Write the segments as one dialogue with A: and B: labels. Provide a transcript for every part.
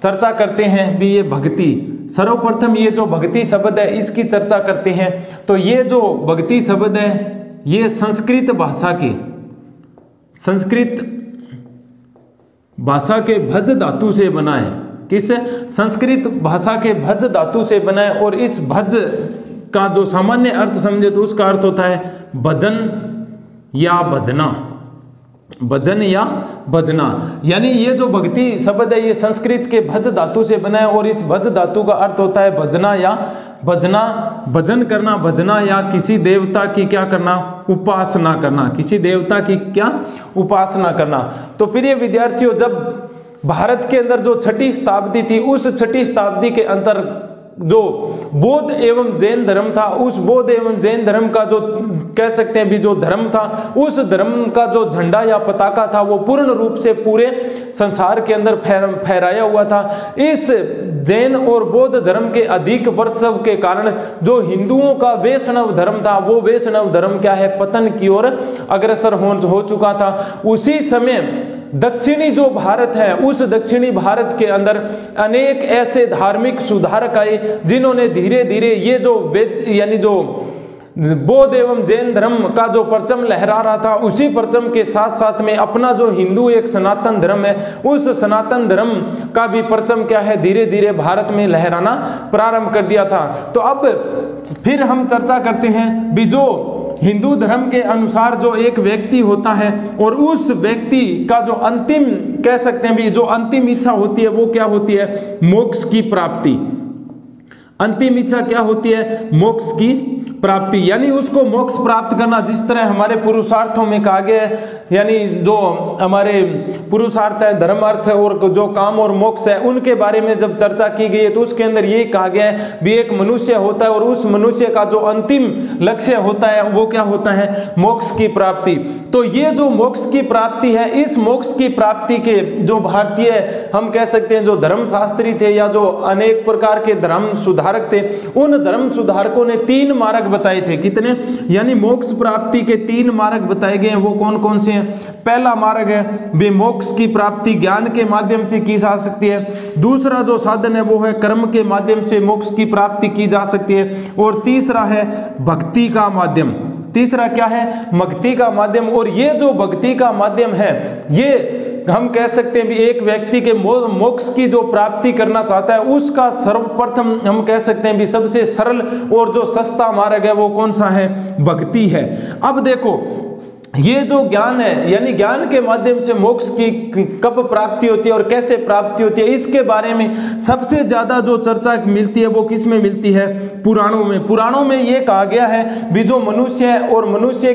A: चर्चा करते हैं भी ये भक्ति, सर्वप्रथम ये जो भक्ति शब्द है इसकी चर्चा करते हैं। तो ये जो भक्ति शब्द है ये संस्कृत भाषा के भज धातु से बना है। किस संस्कृत भाषा के भज धातु से बना है। और इस भज का जो सामान्य अर्थ समझे तो उसका अर्थ होता है भजन या भजना, भजन या भजना। यानी ये जो भक्ति शब्द है ये संस्कृत के भज धातु से बना है और इस भज धातु का अर्थ होता है भजना या भजना, भजन करना, भजना या किसी देवता की क्या करना, उपासना करना, किसी देवता की क्या उपासना करना। तो प्रिय विद्यार्थियों, जब भारत के अंदर जो 6ठी शताब्दी थी उस 6ठी शताब्दी के अंदर जो बौद्ध एवं जैन धर्म था, उस बौद्ध एवं जैन धर्म का जो कह सकते हैं भी जो धर्म था, उस धर्म का जो झंडा या पताका था वो पूर्ण रूप से पूरे संसार के अंदर फहराया हुआ था। इस जैन और बौद्ध धर्म के अधिक वर्षव के कारण जो हिंदुओं का वैष्णव धर्म था वो वैष्णव धर्म क्या है, पतन की ओर अग्रसर हो चुका था। उसी समय दक्षिणी जो भारत है उस दक्षिणी भारत के अंदर अनेक ऐसे धार्मिक सुधारक आए जिन्होंने धीरे धीरे ये जो वेद यानी जो बौद्ध एवं जैन धर्म का जो परचम लहरा रहा था उसी परचम के साथ साथ में अपना जो हिंदू एक सनातन धर्म है उस सनातन धर्म का भी परचम क्या है धीरे धीरे भारत में लहराना प्रारंभ कर दिया था। तो अब फिर हम चर्चा करते हैं भी जो हिंदू धर्म के अनुसार जो एक व्यक्ति होता है और उस व्यक्ति का जो अंतिम कह सकते हैं भी जो अंतिम इच्छा होती है वो क्या होती है, मोक्ष की प्राप्ति। अंतिम इच्छा क्या होती है, मोक्ष की प्राप्ति, यानी उसको मोक्ष प्राप्त करना। जिस तरह हमारे पुरुषार्थों में कहा गया है, यानी जो हमारे पुरुषार्थ है, धर्म, अर्थ और जो काम और मोक्ष है उनके बारे में जब चर्चा की गई है तो उसके अंदर ये कहा गया है भी एक मनुष्य होता है और उस मनुष्य का जो अंतिम लक्ष्य होता है वो क्या होता है, मोक्ष की प्राप्ति। तो ये जो मोक्ष की प्राप्ति है, इस मोक्ष की प्राप्ति के जो भारतीय हम कह सकते हैं जो धर्मशास्त्री थे या जो अनेक प्रकार के धर्म सुधारक थे, उन धर्म सुधारकों ने 3 मार्ग बताए थे। कितने, यानी मोक्ष प्राप्ति के 3 मार्ग बताए गए हैं। वो कौन कौन से हैं? पहला मार्ग है वे मोक्ष की प्राप्ति ज्ञान के माध्यम से की जा सकती है। दूसरा जो साधन है वो है कर्म के माध्यम से मोक्ष की प्राप्ति की जा सकती है। और तीसरा है भक्ति का माध्यम। तीसरा क्या है, भक्ति का माध्यम। और ये जो भक्ति का माध्यम है ये हम कह सकते हैं भी एक व्यक्ति के मोक्ष की जो प्राप्ति करना चाहता है उसका सर्वप्रथम हम कह सकते हैं भी सबसे सरल और जो सस्ता मार्ग है वो कौन सा है, भक्ति है। अब देखो ये जो ज्ञान है यानी ज्ञान के माध्यम से मोक्ष की कब प्राप्ति होती है और कैसे प्राप्ति होती है, इसके बारे में सबसे ज्यादा जो चर्चा मिलती है वो किस में मिलती है, पुराणों में। पुराणों में ये कहा गया है भी जो मनुष्य है और मनुष्य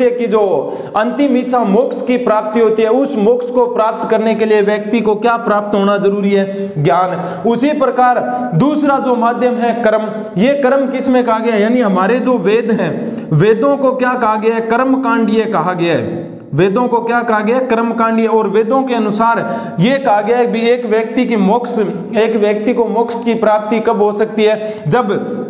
A: की जो अंतिम इच्छा मोक्ष की प्राप्ति होती है, उस मोक्ष को प्राप्त करने के लिए व्यक्ति को क्या प्राप्त होना जरूरी है, ज्ञान। उसी प्रकार दूसरा जो माध्यम है कर्म। ये कर्म किस में कहा गया, यानी हमारे जो वेद हैं, वेदों को क्या कहा गया है, कर्म कांडीय कहा गया है। वेदों को क्या कहा गया है, कर्म कांडीय। और वेदों के अनुसार यह कहा गया है कि एक व्यक्ति को मोक्ष की प्राप्ति कब हो सकती है, जब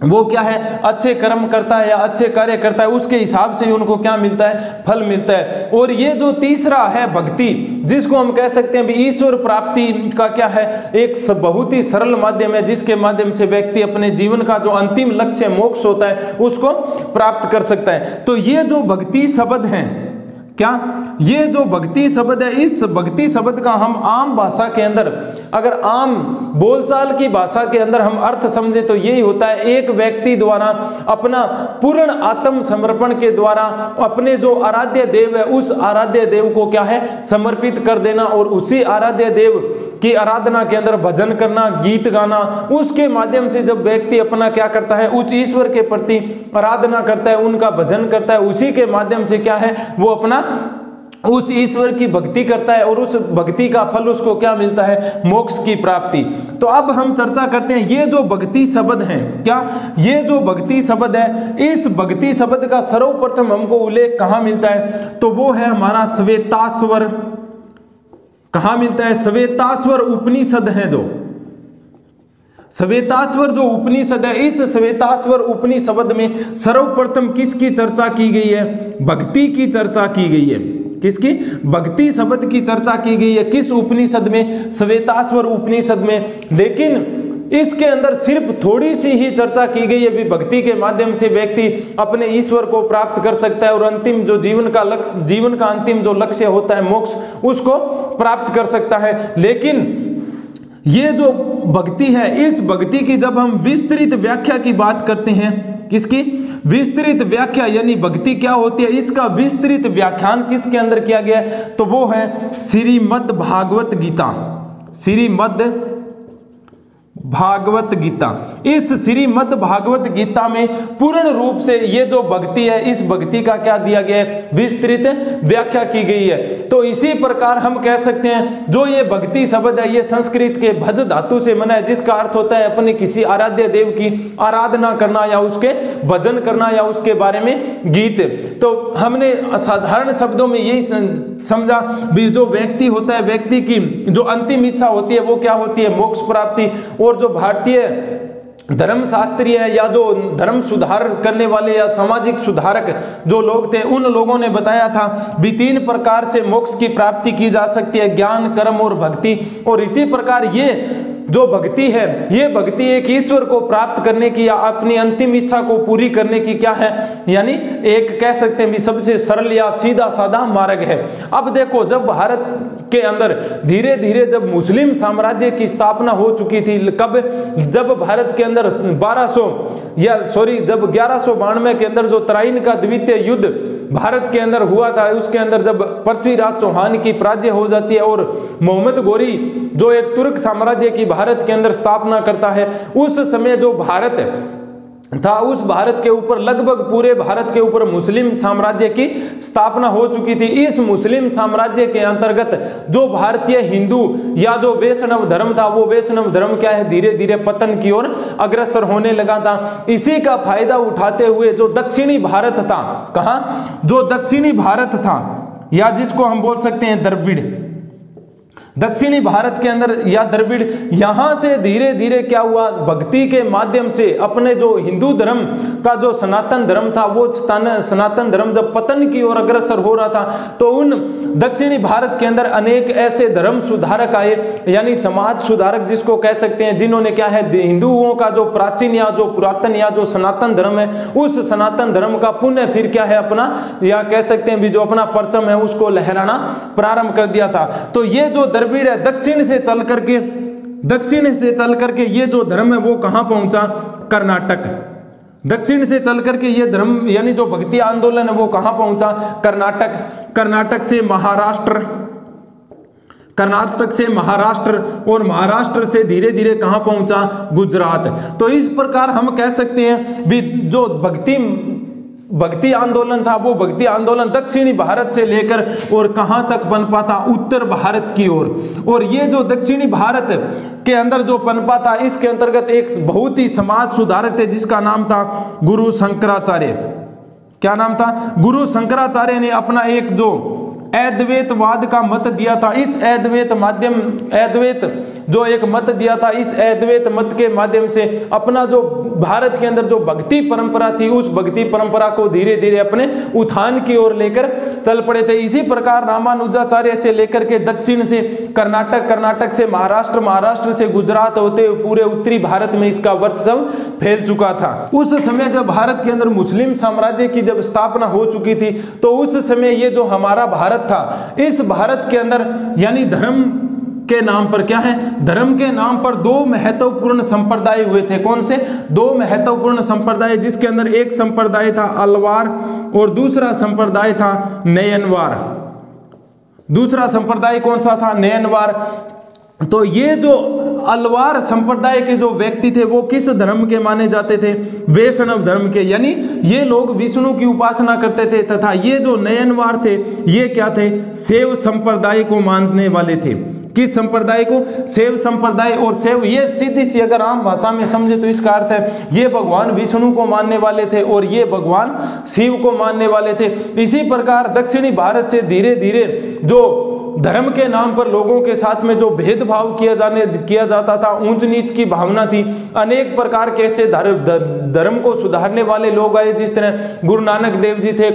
A: वो क्या है, अच्छे कर्म करता है या अच्छे कार्य करता है, उसके हिसाब से उनको क्या मिलता है, फल मिलता है। और ये जो तीसरा है भक्ति, जिसको हम कह सकते हैं भी ईश्वर प्राप्ति का क्या है, एक बहुत ही सरल माध्यम है जिसके माध्यम से व्यक्ति अपने जीवन का जो अंतिम लक्ष्य मोक्ष होता है उसको प्राप्त कर सकता है। तो ये जो भक्ति शब्द हैं, क्या ये जो भक्ति शब्द है, इस भक्ति शब्द का हम आम भाषा के अंदर, अगर आम बोलचाल की भाषा के अंदर हम अर्थ समझे तो यही होता है एक व्यक्ति द्वारा अपना पूर्ण आत्म समर्पण के द्वारा अपने जो आराध्य देव है उस आराध्य देव को क्या है, समर्पित कर देना और उसी आराध्य देव की आराधना के अंदर भजन करना, गीत गाना। उसके माध्यम से जब व्यक्ति अपना क्या करता है, उस ईश्वर के प्रति आराधना करता है, उनका भजन करता है, उसी के माध्यम से क्या है, वो अपना उस ईश्वर की भक्ति करता है और उस भक्ति का फल उसको क्या मिलता है, मोक्ष की प्राप्ति। तो अब हम चर्चा करते हैं ये जो भक्ति शब्द है, क्या ये जो भक्ति शब्द है, इस भक्ति शब्द का सर्वप्रथम हमको उल्लेख कहाँ मिलता है, तो वो है हमारा श्वेताश्वर। कहाँ मिलता है, श्वेताश्वर उपनिषद है जो श्वेताश्वर जो उपनिषद है, इस श्वेताश्वर उपनिषद में सर्वप्रथम किसकी चर्चा की गई है, भक्ति की चर्चा की गई है। किसकी? भक्ति शब्द की चर्चा की गई है किस उपनिषद में? श्वेताश्वर उपनिषद में। लेकिन इसके अंदर सिर्फ थोड़ी सी ही चर्चा की गई है भी भक्ति के माध्यम से व्यक्ति अपने ईश्वर को प्राप्त कर सकता है और अंतिम जो जीवन का अंतिम जो लक्ष्य होता है मोक्ष, उसको प्राप्त कर सकता है। लेकिन ये जो भक्ति है, इस भक्ति की जब हम विस्तृत व्याख्या की बात करते हैं, किसकी? विस्तृत व्याख्या, यानी भक्ति क्या होती है, इसका विस्तृत व्याख्यान किसके अंदर किया गया है? तो वो है श्रीमद् भागवत गीता। श्रीमद् भागवत गीता। इस श्रीमद् भागवत गीता में पूर्ण रूप से ये जो भक्ति है, इस भक्ति का क्या दिया गया है? विस्तृत व्याख्या की गई है। तो इसी प्रकार हम कह सकते हैं जो ये भक्ति शब्द है, ये संस्कृत के भज धातु से बना है, जिसका अर्थ होता है अपने किसी आराध्य देव की आराधना करना या उसके भजन करना या उसके बारे में गीत। तो हमने साधारण शब्दों में यही समझा भी जो व्यक्ति होता है, व्यक्ति की जो अंतिम इच्छा होती है वो क्या होती है? मोक्ष प्राप्ति। और जो भारतीय धर्मशास्त्री है या जो धर्म सुधार करने वाले या सामाजिक सुधारक जो लोग थे, उन लोगों ने बताया था भी 3 प्रकार से मोक्ष की प्राप्ति की जा सकती है, ज्ञान, कर्म और भक्ति। और इसी प्रकार ये जो भक्ति है, ये भक्ति एक ईश्वर को प्राप्त करने की या अपनी अंतिम इच्छा को पूरी करने की क्या है? यानी एक कह सकते हैं भी सबसे सरल या सीधा साधा मार्ग है। अब देखो, जब भारत के अंदर धीरे धीरे जब मुस्लिम साम्राज्य की स्थापना हो चुकी थी, कब? जब भारत के अंदर 1192 के अंदर जो तराइन का द्वितीय युद्ध भारत के अंदर हुआ था, उसके अंदर जब पृथ्वीराज चौहान की पराजय हो जाती है और मोहम्मद गोरी जो एक तुर्क साम्राज्य की भारत के अंदर स्थापना करता है, उस समय जो भारत था, उस भारत के ऊपर लगभग पूरे भारत के ऊपर मुस्लिम साम्राज्य की स्थापना हो चुकी थी। इस मुस्लिम साम्राज्य के अंतर्गत जो भारतीय हिंदू या जो वैष्णव धर्म था, वो वैष्णव धर्म क्या है? धीरे धीरे पतन की ओर अग्रसर होने लगा था। इसी का फायदा उठाते हुए जो दक्षिणी भारत था, कहाँ? जो दक्षिणी भारत था या जिसको हम बोल सकते हैं द्रविड़, दक्षिणी भारत के अंदर या द्रविड़, यहां से धीरे धीरे क्या हुआ? भक्ति के माध्यम से अपने जो हिंदू धर्म का जो सनातन धर्म था, वो सनातन धर्म जब पतन की ओर अग्रसर हो रहा था, तो उन दक्षिणी भारत के अंदर अनेक ऐसे धर्म सुधारक आए, यानी समाज सुधारक जिसको कह सकते हैं, जिन्होंने क्या है? हिंदुओं का जो प्राचीन या जो पुरातन या जो सनातन धर्म है, उस सनातन धर्म का पुनः फिर क्या है? अपना या कह सकते हैं भी जो अपना परचम है उसको लहराना प्रारंभ कर दिया था। तो ये जो द्रविड़ है, दक्षिण से चल करके ये जो धर्म है वो कहां पहुंचा? कर्नाटक। दक्षिण से चल करके ये धर्म यानी जो भक्ति आंदोलन है वो कहां पहुंचा? कर्नाटक। कर्नाटक से महाराष्ट्र और महाराष्ट्र से धीरे धीरे कहां पहुंचा? गुजरात। तो इस प्रकार हम कह सकते हैं भी जो भक्ति आंदोलन था, वो भक्ति आंदोलन दक्षिणी भारत से लेकर और कहां तक पनपा था? उत्तर भारत की ओर। और ये जो दक्षिणी भारत के अंदर जो पनपा था, इसके अंतर्गत एक बहुत ही समाज सुधारक थे जिसका नाम था गुरु शंकराचार्य। क्या नाम था? गुरु शंकराचार्य ने अपना एक जो अद्वैतवाद का मत दिया था, इस अद्वैत जो एक मत दिया था, इस अद्वैत मत के माध्यम से अपना जो भारत के अंदर जो भक्ति परंपरा थी, उस भक्ति परंपरा को धीरे धीरे अपने उत्थान की ओर लेकर चल पड़े थे। इसी प्रकार रामानुजाचार्य से लेकर के दक्षिण से कर्नाटक, कर्नाटक से महाराष्ट्र, महाराष्ट्र से गुजरात होते हुए पूरे उत्तरी भारत में इसका वर्चस्व फैल चुका था। उस समय जब भारत के अंदर मुस्लिम साम्राज्य की जब स्थापना हो चुकी थी, तो उस समय ये जो हमारा भारत था, इस भारत के अंदर यानी धर्म के नाम पर क्या है? धर्म के नाम पर 2 महत्वपूर्ण संप्रदाय हुए थे। कौन से? 2 महत्वपूर्ण संप्रदाय, जिसके अंदर एक संप्रदाय था अलवार और दूसरा संप्रदाय था नयनवार। दूसरा संप्रदाय कौन सा था? नयनवार। तो ये जो अलवार संप्रदाय के जो व्यक्ति थे, वो किस धर्म के माने जाते थे? वैष्णव धर्म के, यानी ये लोग विष्णु की उपासना करते थे। तथा ये जो नयनवार थे, ये क्या थे? शैव संप्रदाय को मानने वाले थे। किस संप्रदाय को? शैव संप्रदाय। और शैव ये सीधी सी अगर आम भाषा में समझे तो इसका अर्थ है ये भगवान विष्णु को मानने वाले थे और ये भगवान शिव को मानने वाले थे। इसी प्रकार दक्षिणी भारत से धीरे धीरे जो धर्म के नाम पर लोगों के साथ में जो भेदभाव किया जाता था, ऊंच नीच की भावना थी, अनेक प्रकार के ऐसे धर्म को सुधारने वाले लोग आए, जिस तरह गुरु नानक देव जी थे,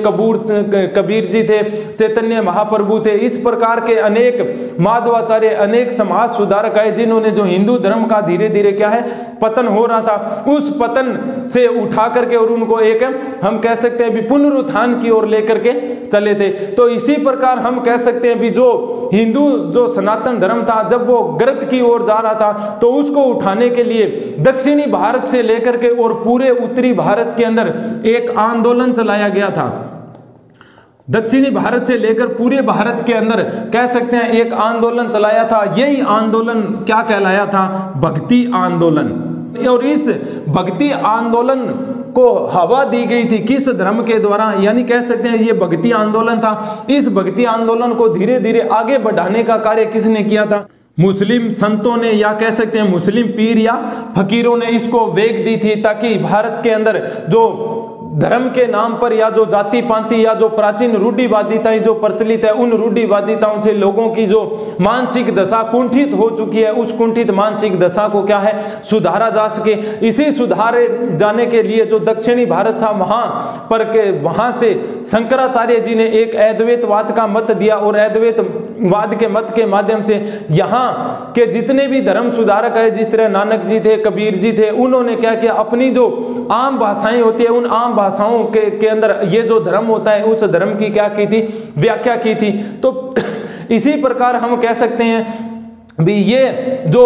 A: कबीर जी थे, चैतन्य महाप्रभु थे, इस प्रकार के अनेक माधवाचार्य, अनेक समाज सुधारक आए, जिन्होंने जो हिंदू धर्म का धीरे धीरे क्या है पतन हो रहा था, उस पतन से उठा करके और उनको एक हम कह सकते हैं भी पुनरुत्थान की ओर लेकर के चले थे। तो इसी प्रकार हम कह सकते हैं भी जो हिंदू जो सनातन धर्म था, जब वो गर्त की ओर जा रहा था, तो उसको उठाने के लिए दक्षिणी भारत से लेकर के और पूरे उत्तरी भारत के अंदर एक आंदोलन चलाया गया था। दक्षिणी भारत से लेकर पूरे भारत के अंदर कह सकते हैं एक आंदोलन चलाया था। यही आंदोलन क्या कहलाया था? भक्ति आंदोलन। और इस भक्ति आंदोलन को हवा दी गई थी किस धर्म के द्वारा? यानी कह सकते हैं ये भक्ति आंदोलन था। इस भक्ति आंदोलन को धीरे धीरे आगे बढ़ाने का कार्य किसने किया था? मुस्लिम संतों ने, या कह सकते हैं मुस्लिम पीर या फकीरों ने इसको वेग दी थी, ताकि भारत के अंदर जो धर्म के नाम पर या जो जाति पांति या जो प्राचीन रूढ़िवादिताएं जो प्रचलित है, उन रूढ़िवादिताओं से लोगों की जो मानसिक दशा कुंठित हो चुकी है, उस कुंठित मानसिक दशा को क्या है सुधारा जा सके। इसी सुधारे जाने के लिए जो दक्षिणी भारत था वहां से शंकराचार्य जी ने एक अद्वैतवाद का मत दिया, और अद्वैतवाद के मत के माध्यम से यहाँ के जितने भी धर्म सुधारक है, जिस तरह नानक जी थे, कबीर जी थे, उन्होंने क्या किया, अपनी जो आम भाषाएं होती है, उन आम भाषाओं के अंदर ये जो धर्म होता है, उस धर्म की क्या की थी, व्याख्या की थी। तो इसी प्रकार हम कह सकते हैं भी ये जो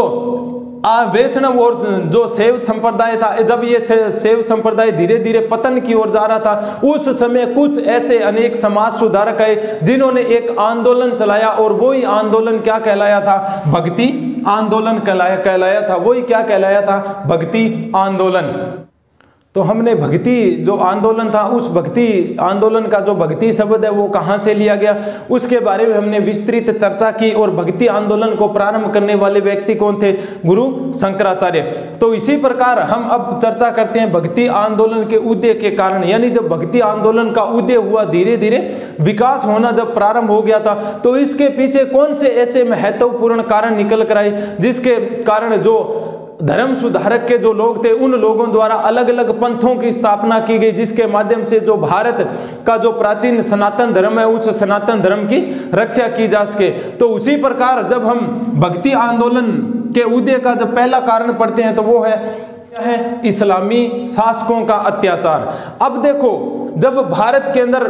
A: वैष्णव और जो शैव संप्रदाय था, जब ये शैव संप्रदाय धीरे धीरे पतन की ओर जा रहा था, उस समय कुछ ऐसे अनेक समाज सुधारक है जिन्होंने एक आंदोलन चलाया, और वही आंदोलन क्या कहलाया था? भक्ति आंदोलन कहलाया था। वही क्या कहलाया था? भक्ति आंदोलन। तो हमने भक्ति जो आंदोलन था, उस भक्ति आंदोलन का जो भक्ति शब्द है वो कहाँ से लिया गया, उसके बारे में हमने विस्तृत चर्चा की। और भक्ति आंदोलन को प्रारंभ करने वाले व्यक्ति कौन थे? गुरु शंकराचार्य। तो इसी प्रकार हम अब चर्चा करते हैं भक्ति आंदोलन के उदय के कारण। यानी जब भक्ति आंदोलन का उदय हुआ, धीरे धीरे विकास होना जब प्रारंभ हो गया था, तो इसके पीछे कौन से ऐसे महत्वपूर्ण कारण निकल कर आए, जिसके कारण जो धर्म सुधारक के जो लोग थे, उन लोगों द्वारा अलग अलग पंथों की स्थापना की गई, जिसके माध्यम से जो भारत का जो प्राचीन सनातन धर्म है, उस सनातन धर्म की रक्षा की जा सके। तो उसी प्रकार जब हम भक्ति आंदोलन के उदय का जब पहला कारण पढ़ते हैं, तो वो है इस्लामी शासकों का अत्याचार। अब देखो, जब भारत के अंदर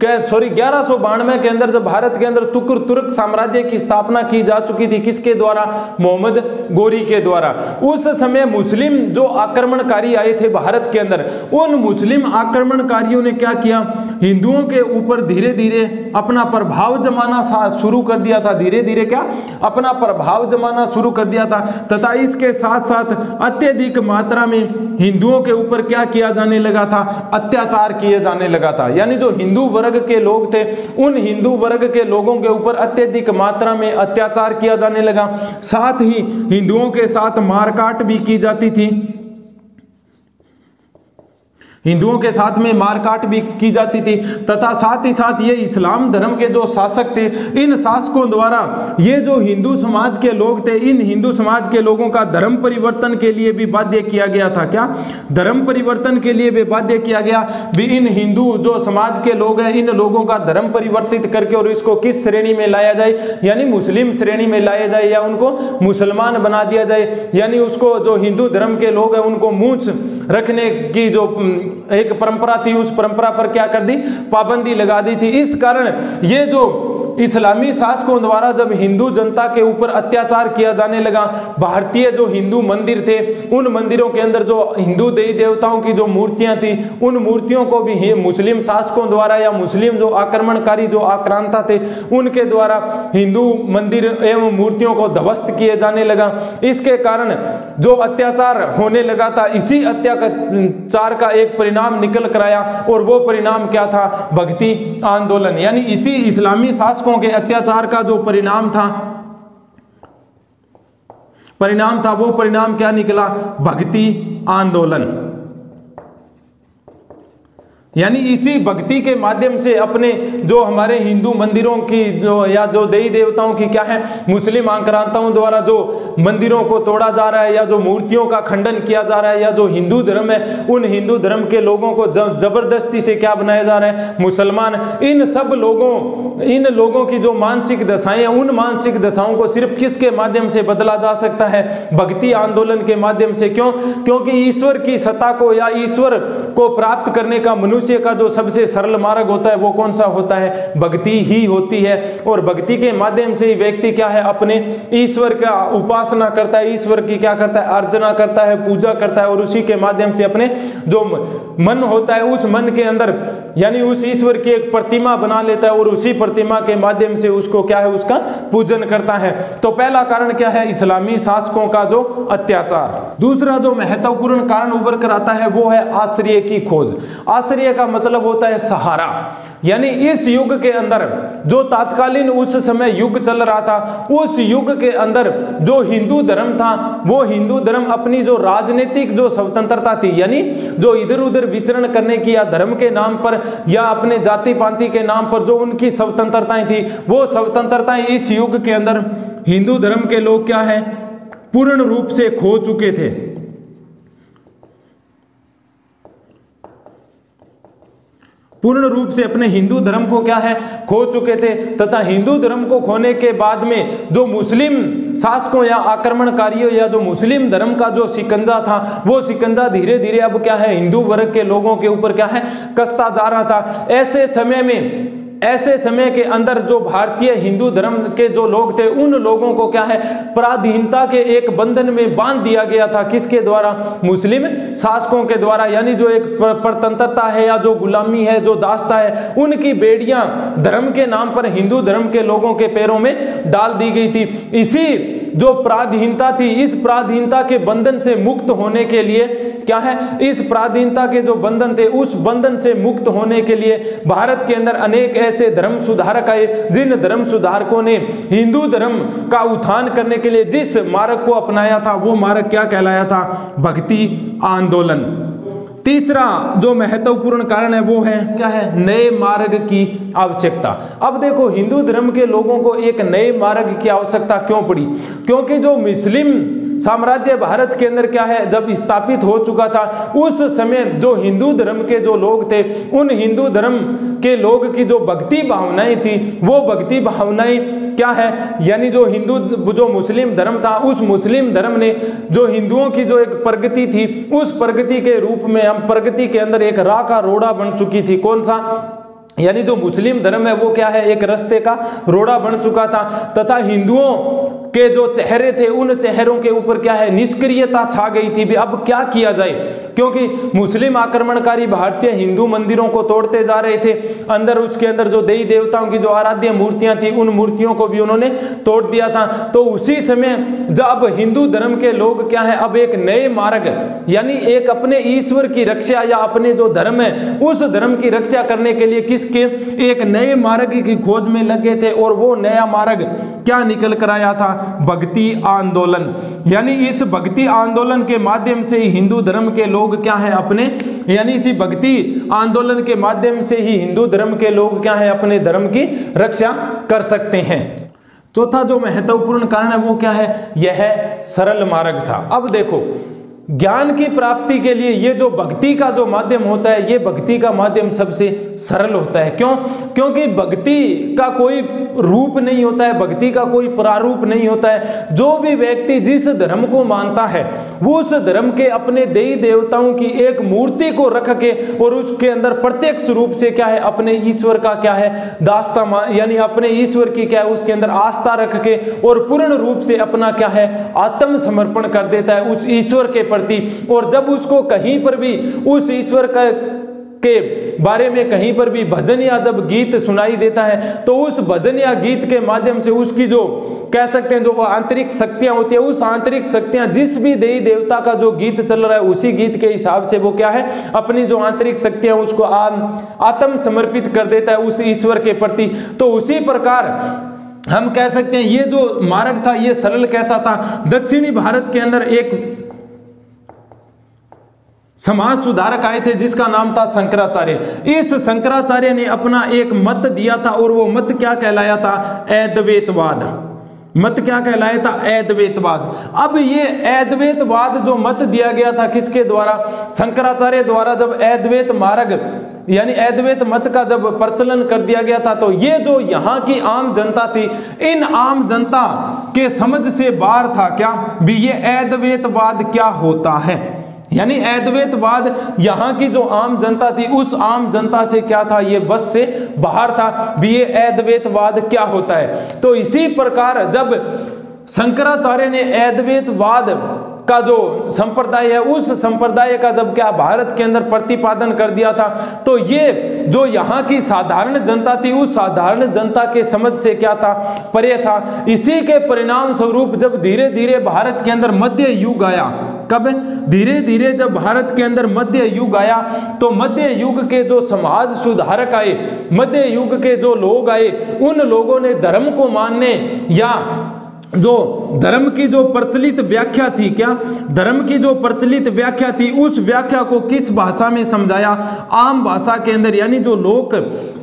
A: 1192 के अंदर जब भारत के अंदर तुर्क साम्राज्य की स्थापना की जा चुकी थी, किसके द्वारा? मोहम्मद गोरी के द्वारा। उस समय मुस्लिम जो आक्रमणकारी आए थे भारत के अंदर, उन मुस्लिम आक्रमणकारियों ने क्या किया? हिंदुओं के ऊपर धीरे धीरे अपना प्रभाव जमाना शुरू कर दिया था। धीरे धीरे क्या? अपना प्रभाव जमाना शुरू कर दिया था, तथा इसके साथ साथ अत्यधिक मात्रा में हिंदुओं के ऊपर क्या किया जाने लगा था? अत्याचार किए जाने लगा था। यानी जो हिंदू वर्ग के लोग थे, उन हिंदू वर्ग के लोगों के ऊपर अत्यधिक मात्रा में अत्याचार किया जाने लगा। साथ ही हिंदुओं के साथ मारकाट भी की जाती थी। हिंदुओं के साथ में मारकाट भी की जाती थी, तथा साथ ही साथ ये इस्लाम धर्म के जो शासक थे, इन शासकों द्वारा ये जो हिंदू समाज के लोग थे, इन हिंदू समाज के लोगों का धर्म परिवर्तन के लिए भी बाध्य किया गया था। क्या? धर्म परिवर्तन के लिए भी बाध्य किया गया भी। इन हिंदू जो समाज के लोग हैं, इन लोगों का धर्म परिवर्तित करके और इसको किस श्रेणी में लाया जाए? यानी मुस्लिम श्रेणी में लाया जाए, या उनको मुसलमान बना दिया जाए। यानी उसको जो हिंदू धर्म के लोग हैं, उनको मूंछ रखने की जो एक परंपरा थी, उस परंपरा पर क्या कर दी? पाबंदी लगा दी थी। इस कारण ये जो इस्लामी शासकों द्वारा जब हिंदू जनता के ऊपर अत्याचार किया जाने लगा, भारतीय जो हिंदू मंदिर थे, उन मंदिरों के अंदर जो हिंदू देवी देवताओं की जो मूर्तियां थी, उन मूर्तियों को भी मुस्लिम शासकों द्वारा या मुस्लिम जो आक्रमणकारी जो आक्रांता थे, उनके द्वारा हिंदू मंदिर एवं मूर्तियों को ध्वस्त किए जाने लगा। इसके कारण जो अत्याचार होने लगा था, इसी अत्याचार का एक परिणाम निकल कर आया, और वो परिणाम क्या था? भक्ति आंदोलन। यानी इसी इस्लामी शासकों के अत्याचार का जो परिणाम था, वो परिणाम क्या निकला? भक्ति आंदोलन। यानी इसी भक्ति के माध्यम से अपने जो हमारे हिंदू मंदिरों की जो या जो देवी देवताओं की क्या है मुस्लिम आक्रांताओं द्वारा जो मंदिरों को तोड़ा जा रहा है या जो मूर्तियों का खंडन किया जा रहा है या जो हिंदू धर्म है उन हिंदू धर्म के लोगों को जबरदस्ती से क्या बनाया जा रहा है मुसलमान, इन लोगों की जो मानसिक दशाएं हैं उन मानसिक दशाओं को सिर्फ किसके माध्यम से बदला जा सकता है? भक्ति आंदोलन के माध्यम से। क्यों? क्योंकि ईश्वर की सत्ता को या ईश्वर को प्राप्त करने का मनुष्य का जो सबसे सरल मार्ग होता है वो कौन सा होता है? भक्ति ही होती है। और भक्ति के माध्यम से ही व्यक्ति क्या है अपने ईश्वर का उपासना करता है, ईश्वर की क्या करता है अर्चना करता है, पूजा करता है, और उसी के माध्यम से अपने जो मन होता है उस मन के अंदर यानी उस ईश्वर की एक प्रतिमा बना लेता है और उसी प्रतिमा के माध्यम से उसको क्या है उसका पूजन करता है। तो पहला कारण क्या है? इस्लामी शासकों का जो अत्याचार। दूसरा जो महत्वपूर्ण कारण उभर कर आता है वो है आश्रय की खोज। आश्रय का मतलब होता है सहारा। यानी इस युग के अंदर जो तात्कालीन उस समय युग चल रहा था उस युग के अंदर जो हिंदू धर्म था वो हिंदू धर्म अपनी जो राजनीतिक जो स्वतंत्रता थी यानी जो इधर उधर विचरण करने की या धर्म के नाम पर या अपने जाति पांति के नाम पर जो उनकी स्वतंत्रताएं थी वो स्वतंत्रताएं इस युग के अंदर हिंदू धर्म के लोग क्या है पूर्ण रूप से खो चुके थे। पूर्ण रूप से अपने हिंदू धर्म को क्या है खो चुके थे तथा हिंदू धर्म को खोने के बाद में जो मुस्लिम शासकों या आक्रमणकारियों या जो मुस्लिम धर्म का जो शिकंजा था वो शिकंजा धीरे धीरे अब क्या है हिंदू वर्ग के लोगों के ऊपर क्या है कसता जा रहा था। ऐसे समय के अंदर जो भारतीय हिंदू धर्म के जो लोग थे उन लोगों को क्या है पराधीनता के एक बंधन में बांध दिया गया था। किसके द्वारा? मुस्लिम शासकों के द्वारा। यानी जो एक परतंत्रता है या जो गुलामी है जो दास्ता है उनकी बेड़ियां धर्म के नाम पर हिंदू धर्म के लोगों के पैरों में डाल दी गई थी। इसी जो पराधीनता थी इस पराधीनता के बंधन से मुक्त होने के लिए क्या है इस पराधीनता के जो बंधन थे उस बंधन से मुक्त होने के लिए भारत के अंदर अनेक ऐसे धर्म सुधारक आए जिन धर्म सुधारकों ने हिंदू धर्म का उत्थान करने के लिए जिस मार्ग को अपनाया था वो मार्ग क्या कहलाया था? भक्ति आंदोलन। तीसरा जो महत्वपूर्ण कारण है वो है क्या है? नए मार्ग की आवश्यकता। अब देखो हिंदू धर्म के लोगों को एक नए मार्ग की आवश्यकता क्यों पड़ी? क्योंकि जो मुस्लिम साम्राज्य भारत के अंदर क्या है जब स्थापित हो चुका था उस समय जो हिंदू धर्म के जो लोग थे उन हिंदू धर्म के लोग की जो भक्ति भावनाएं थी वो भक्ति भावनाएं क्या है यानी जो मुस्लिम धर्म था उस मुस्लिम धर्म ने जो हिंदुओं की जो एक प्रगति थी उस प्रगति के रूप में हम प्रगति के अंदर एक राह का रोड़ा बन चुकी थी। कौन सा? यानी जो मुस्लिम धर्म है वो क्या है एक रास्ते का रोड़ा बन चुका था तथा हिंदुओं के जो चेहरे थे उन चेहरों के ऊपर क्या है निष्क्रियता छा गई थी। भी अब क्या किया जाए? क्योंकि मुस्लिम आक्रमणकारी भारतीय हिंदू मंदिरों को तोड़ते जा रहे थे। उसके अंदर जो देवी देवताओं की जो आराध्य मूर्तियां थी उन मूर्तियों को भी उन्होंने तोड़ दिया था। तो उसी समय जब हिंदू धर्म के लोग क्या है अब एक नए मार्ग यानी एक अपने ईश्वर की रक्षा या अपने जो धर्म है उस धर्म की रक्षा करने के लिए किसके एक नए मार्ग की खोज में लगे थे। और वो नया मार्ग क्या निकल कर आया था? भक्ति आंदोलन। यानी इस भक्ति आंदोलन के माध्यम से ही हिंदू धर्म के लोग क्या है अपने यानी इसी भक्ति आंदोलन के माध्यम से ही हिंदू धर्म के लोग क्या है अपने धर्म की रक्षा कर सकते हैं। चौथा जो महत्वपूर्ण कारण है वो क्या है? यह सरल मार्ग था। अब देखो ज्ञान की प्राप्ति के लिए ये जो भक्ति का जो माध्यम होता है ये भक्ति का माध्यम सबसे सरल होता है। क्यों? क्योंकि भक्ति का कोई रूप नहीं होता है, भक्ति का कोई प्रारूप नहीं होता है। जो भी व्यक्ति जिस धर्म को मानता है वो उस धर्म के अपने देवी देवताओं की एक मूर्ति को रख के और उसके अंदर प्रत्यक्ष रूप से क्या है अपने ईश्वर का क्या है दास्ता यानी अपने ईश्वर की क्या है उसके अंदर आस्था रख के और पूर्ण रूप से अपना क्या है आत्म समर्पण कर देता है उस ईश्वर के प्रति। और जब उसको कहीं पर भी उस ईश्वर के बारे में कहीं पर भी भजन या जब गीत सुनाई देता है तो उस भजन या गीत के माध्यम से उसकी जो कह सकते हैं जो आंतरिक शक्तियां होती है उस आंतरिक शक्तियां जिस भी देवी देवता का जो गीत चल रहा है उसी गीत के हिसाब से वो क्या है अपनी जो आंतरिक शक्तियां उसको आत्म समर्पित कर देता है उस ईश्वर के प्रति। तो उसी प्रकार हम कह सकते हैं ये जो मार्ग था ये सरल कैसा था? दक्षिणी भारत के अंदर एक समाज सुधारक आए थे जिसका नाम था शंकराचार्य। इस शंकराचार्य ने अपना एक मत दिया था और वो मत क्या कहलाया था? अद्वैतवाद। मत क्या कहलाया था? अद्वैतवाद। अब ये अद्वैतवाद जो मत दिया गया था किसके द्वारा? शंकराचार्य द्वारा। जब अद्वैत मार्ग यानी अद्वैत मत का जब प्रचलन कर दिया गया था, तो ये जो यहाँ की आम जनता थी, इन आम जनता के समझ से बाहर था क्या भी ये अद्वैतवाद क्या होता है। यानी अद्वैतवाद यहाँ की जो आम जनता थी उस आम जनता से क्या था? ये बस से बाहर था भी ये अद्वैतवाद क्या होता है। तो इसी प्रकार जब शंकराचार्य ने अद्वैतवाद का जो संप्रदाय है उस संप्रदाय का जब क्या भारत के अंदर प्रतिपादन कर दिया था, तो ये जो यहाँ की साधारण जनता थी उस साधारण जनता के समझ से क्या था? परे था। इसी के परिणाम स्वरूप जब धीरे धीरे भारत के अंदर मध्य युग आया, कब? धीरे धीरे जब भारत के अंदर मध्य युग आया, तो मध्य युग के जो समाज सुधारक आए, मध्य युग के जो लोग आए, उन लोगों ने धर्म को मानने या जो धर्म की जो प्रचलित व्याख्या थी, क्या धर्म की जो प्रचलित व्याख्या थी उस व्याख्या को किस भाषा में समझाया? आम भाषा के अंदर। यानी जो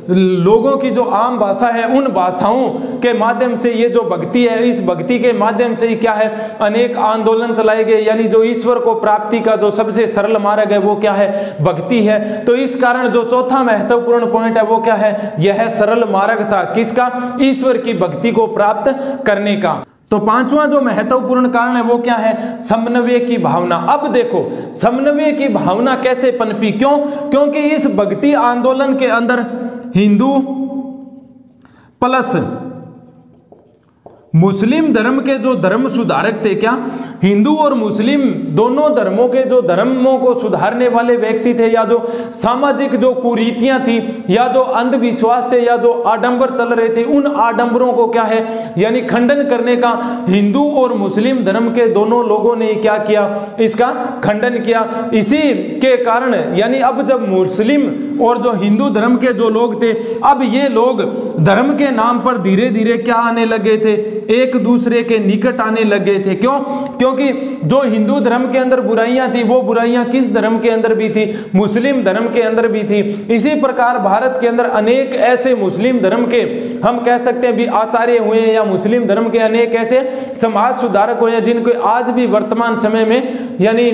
A: लोगों की जो आम भाषा है उन भाषाओं के माध्यम से ये जो भक्ति है, इस भक्ति के माध्यम से ही क्या है? अनेक आंदोलन चलाए गए। यानी जो ईश्वर को प्राप्ति का जो सबसे सरल मार्ग है वो क्या है? भक्ति है। तो इस कारण जो चौथा महत्वपूर्ण पॉइंट है वो क्या है? यह सरल मार्ग था किसका? ईश्वर की भक्ति को प्राप्त करने का। तो पांचवा जो महत्वपूर्ण कारण है वो क्या है? समन्वय की भावना। अब देखो समन्वय की भावना कैसे पनपी? क्यों? क्योंकि इस भक्ति आंदोलन के अंदर हिंदू प्लस मुस्लिम धर्म के जो धर्म सुधारक थे, क्या हिंदू और मुस्लिम दोनों धर्मों के जो धर्मों को सुधारने वाले व्यक्ति थे, या जो सामाजिक जो कुरीतियां थी या जो अंधविश्वास थे या जो आडंबर चल रहे थे, उन आडंबरों को क्या है यानी खंडन करने का हिंदू और मुस्लिम धर्म के दोनों लोगों ने क्या किया? इसका खंडन किया। इसी के कारण यानी अब जब मुस्लिम और जो हिंदू धर्म के जो लोग थे, अब ये लोग धर्म के नाम पर धीरे धीरे क्या आने लगे थे? एक दूसरे के निकट आने लगे थे। क्यों? क्योंकि जो हिंदू धर्म के अंदर बुराइयां थी वो बुराइयां किस धर्म के अंदर भी थी? मुस्लिम धर्म के अंदर भी थी। इसी प्रकार भारत के अंदर अनेक ऐसे मुस्लिम धर्म के हम कह सकते हैं भी आचार्य हुए या मुस्लिम धर्म के अनेक ऐसे समाज सुधारक हुए हैं जिनको आज भी वर्तमान समय में यानी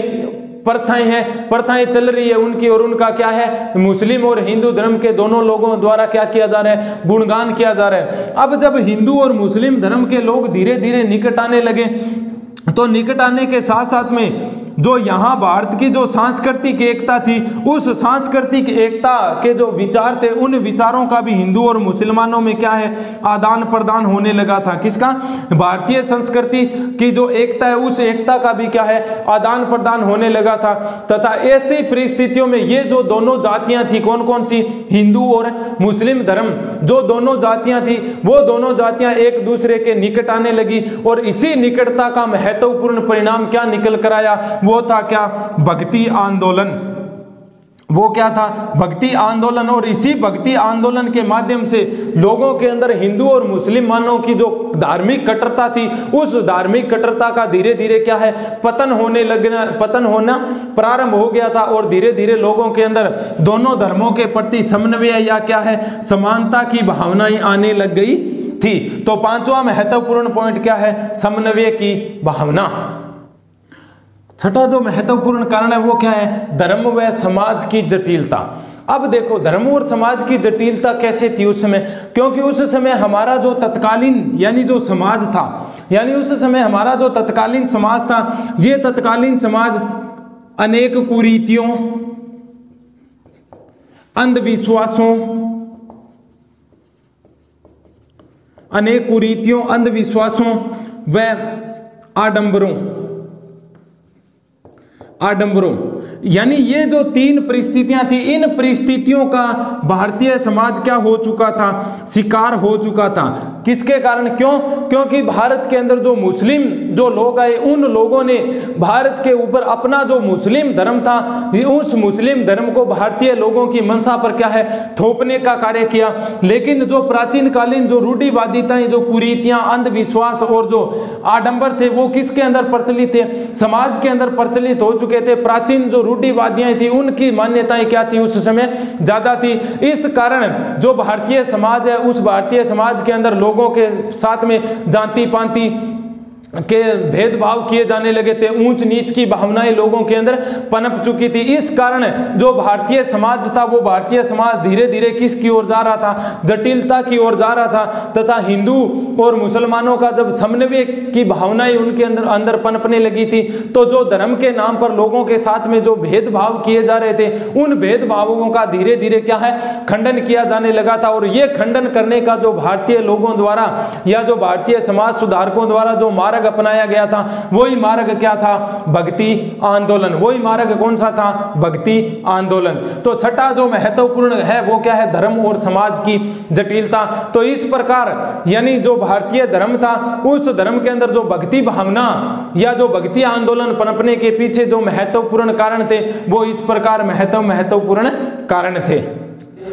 A: प्रथाएं चल रही है उनकी, और उनका क्या है? मुस्लिम और हिंदू धर्म के दोनों लोगों द्वारा क्या किया जा रहा है? गुणगान किया जा रहा है। अब जब हिंदू और मुस्लिम धर्म के लोग धीरे धीरे निकट आने लगे, तो निकट आने के साथ साथ में जो यहाँ भारत की जो सांस्कृतिक एकता थी, उस सांस्कृतिक एकता के जो विचार थे, उन विचारों का भी हिंदू और मुसलमानों में क्या है? आदान प्रदान होने लगा था। किसका? भारतीय संस्कृति की जो एकता है उस एकता का भी क्या है? आदान प्रदान होने लगा था। तथा ऐसी परिस्थितियों में ये जो दोनों जातियां थी, कौन कौन सी? हिंदू और मुस्लिम धर्म, जो दोनों जातियां थी वो दोनों जातियां एक दूसरे के निकट आने लगी, और इसी निकटता का महत्वपूर्ण परिणाम क्या निकल कर आया? वो था क्या? भक्ति आंदोलन। वो क्या था? भक्ति आंदोलन। और इसी भक्ति आंदोलन के माध्यम से लोगों के अंदर हिंदू और मुसलमानों की जो धार्मिक कट्टरता थी, उस धार्मिक कट्टरता का धीरे धीरे क्या है? पतन होना प्रारंभ हो गया था, और धीरे धीरे लोगों के अंदर दोनों धर्मों के प्रति समन्वय या क्या है? समानता की भावनाएं आने लग गई थी। तो पांचवा महत्वपूर्ण पॉइंट क्या है? समन्वय की भावना। छठा जो महत्वपूर्ण कारण है वो क्या है? धर्म व समाज की जटिलता। अब देखो धर्म और समाज की जटिलता कैसे थी उस समय? क्योंकि उस समय हमारा जो तत्कालीन यानी जो समाज था, यानी उस समय हमारा जो तत्कालीन समाज था, ये तत्कालीन समाज अनेक कुरीतियों, अंधविश्वासों, अंधविश्वासों व आडंबरों यानी ये जो तीन परिस्थितियां थी, इन परिस्थितियों का भारतीय समाज क्या हो चुका था? शिकार हो चुका था। किसके कारण? क्यों? क्योंकि भारत के अंदर जो मुस्लिम जो लोग आए, उन लोगों ने भारत के ऊपर अपना जो मुस्लिम धर्म था, उस मुस्लिम धर्म को भारतीय लोगों की मनसा पर क्या है, थोपने का कार्य किया। लेकिन जो प्राचीन कालीन जो रूढ़िवादिताएं, जो कुरीतियां, अंधविश्वास और जो आडंबर थे, वो किसके अंदर प्रचलित थे? समाज के अंदर प्रचलित हो चुके थे। प्राचीन जो रूढ़िवादियां थी, उनकी मान्यताएं क्या थी, उस समय ज्यादा थी। इस कारण जो भारतीय समाज है, उस भारतीय समाज के अंदर लोगों के साथ में जाति पांति के भेदभाव किए जाने लगे थे, ऊंच नीच की भावनाएं लोगों के अंदर पनप चुकी थी। इस कारण जो भारतीय समाज था, वो भारतीय समाज धीरे धीरे किसकी ओर जा रहा था? जटिलता की ओर जा रहा था। तथा हिंदू और मुसलमानों का जब समन्वय की भावनाएं उनके अंदर पनपने लगी थी, तो जो धर्म के नाम पर लोगों के साथ में जो भेदभाव किए जा रहे थे, उन भेदभावों का धीरे धीरे क्या है, खंडन किया जाने लगा था। और ये खंडन करने का जो भारतीय लोगों द्वारा या जो भारतीय समाज सुधारकों द्वारा जो मार्ग अपनाया गया था, वही मार्ग क्या था? भक्ति आंदोलन। वही मार्ग कौन सा था? भक्ति आंदोलन। तो छठा जो महत्वपूर्ण है वो क्या है? धर्म और समाज की जटिलता। तो इस प्रकार यानी जो भारतीय धर्म था, उस धर्म के अंदर जो भक्ति भावना या जो भक्ति आंदोलन पनपने के पीछे जो महत्वपूर्ण कारण थे, वो इस प्रकार महत्वपूर्ण कारण थे।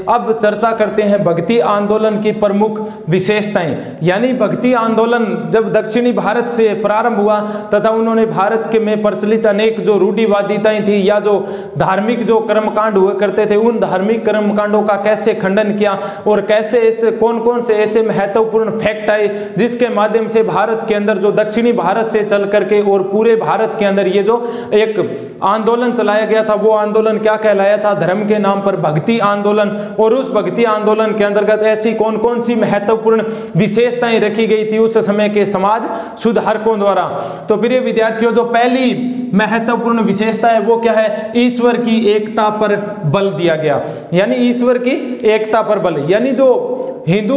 A: अब चर्चा करते हैं भक्ति आंदोलन की प्रमुख विशेषताएं। यानी भक्ति आंदोलन जब दक्षिणी भारत से प्रारंभ हुआ तथा उन्होंने भारत के में प्रचलित अनेक जो रूढ़िवादिताएं थी या जो धार्मिक जो कर्मकांड हुए करते थे, उन धार्मिक कर्मकांडों का कैसे खंडन किया और कैसे ऐसे कौन कौन से ऐसे महत्वपूर्ण फैक्ट आए जिसके माध्यम से भारत के अंदर जो दक्षिणी भारत से चल करके और पूरे भारत के अंदर ये जो एक आंदोलन चलाया गया था, वो आंदोलन क्या कहलाया था? धर्म के नाम पर भक्ति आंदोलन। और उस भक्ति आंदोलन के अंतर्गत ऐसी कौन कौन सी महत्वपूर्ण विशेषताएं रखी गई थी उस समय के समाज सुधारकों द्वारा? तो प्रिय विद्यार्थियों, जो पहली महत्वपूर्ण विशेषता है वो क्या है? ईश्वर की एकता पर बल दिया गया। यानी ईश्वर की एकता पर बल, यानी जो हिंदू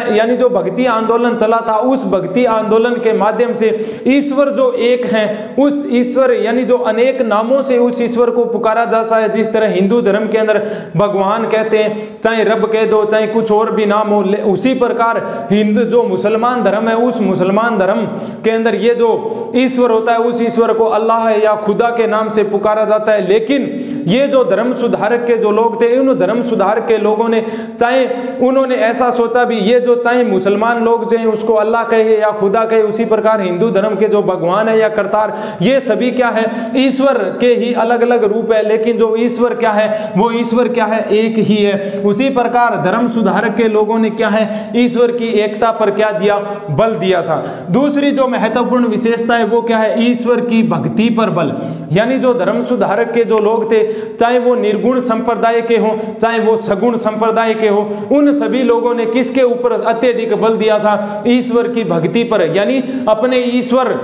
A: यानी जो भक्ति आंदोलन चला था, उस भक्ति आंदोलन के माध्यम से ईश्वर जो एक है, उस ईश्वर यानी जो अनेक नामों से उस ईश्वर को पुकारा जाता है। जिस तरह हिंदू धर्म के अंदर भगवान कहते हैं, चाहे रब कह दो, चाहे कुछ और भी नाम हो, उसी प्रकार हिंदू जो मुसलमान धर्म है, उस मुसलमान धर्म के अंदर ये जो ईश्वर होता है, उस ईश्वर को अल्लाह या खुदा के नाम से पुकारा जाता है। लेकिन ये जो धर्म सुधारक के जो लोग थे, उन धर्म सुधारक के लोगों ने चाहे उन्होंने ऐसा सोचा भी, ये जो चाहे मुसलमान लोग जो उसको अल्लाह कहे या खुदा कहे, उसी प्रकार हिंदू धर्म के जो भगवान है या करतार, ये सभी क्या है? ईश्वर के ही अलग अलग रूप है, लेकिन जो ईश्वर क्या है, वो ईश्वर क्या है? एक ही है। उसी प्रकार धर्म सुधारक के लोगों ने क्या है? ईश्वर की एकता पर क्या दिया? बल दिया था। दूसरी जो महत्वपूर्ण विशेषता है वो क्या है? ईश्वर की भक्ति पर बल। यानी जो धर्म सुधारक के जो लोग थे, चाहे वो निर्गुण संप्रदाय के हो, चाहे वो सगुण संप्रदाय के हो, उन सभी लोगों ने किसके ऊपर अत्यधिक बल दिया था? ईश्वर की भक्ति पर। यानी अपने ईश्वर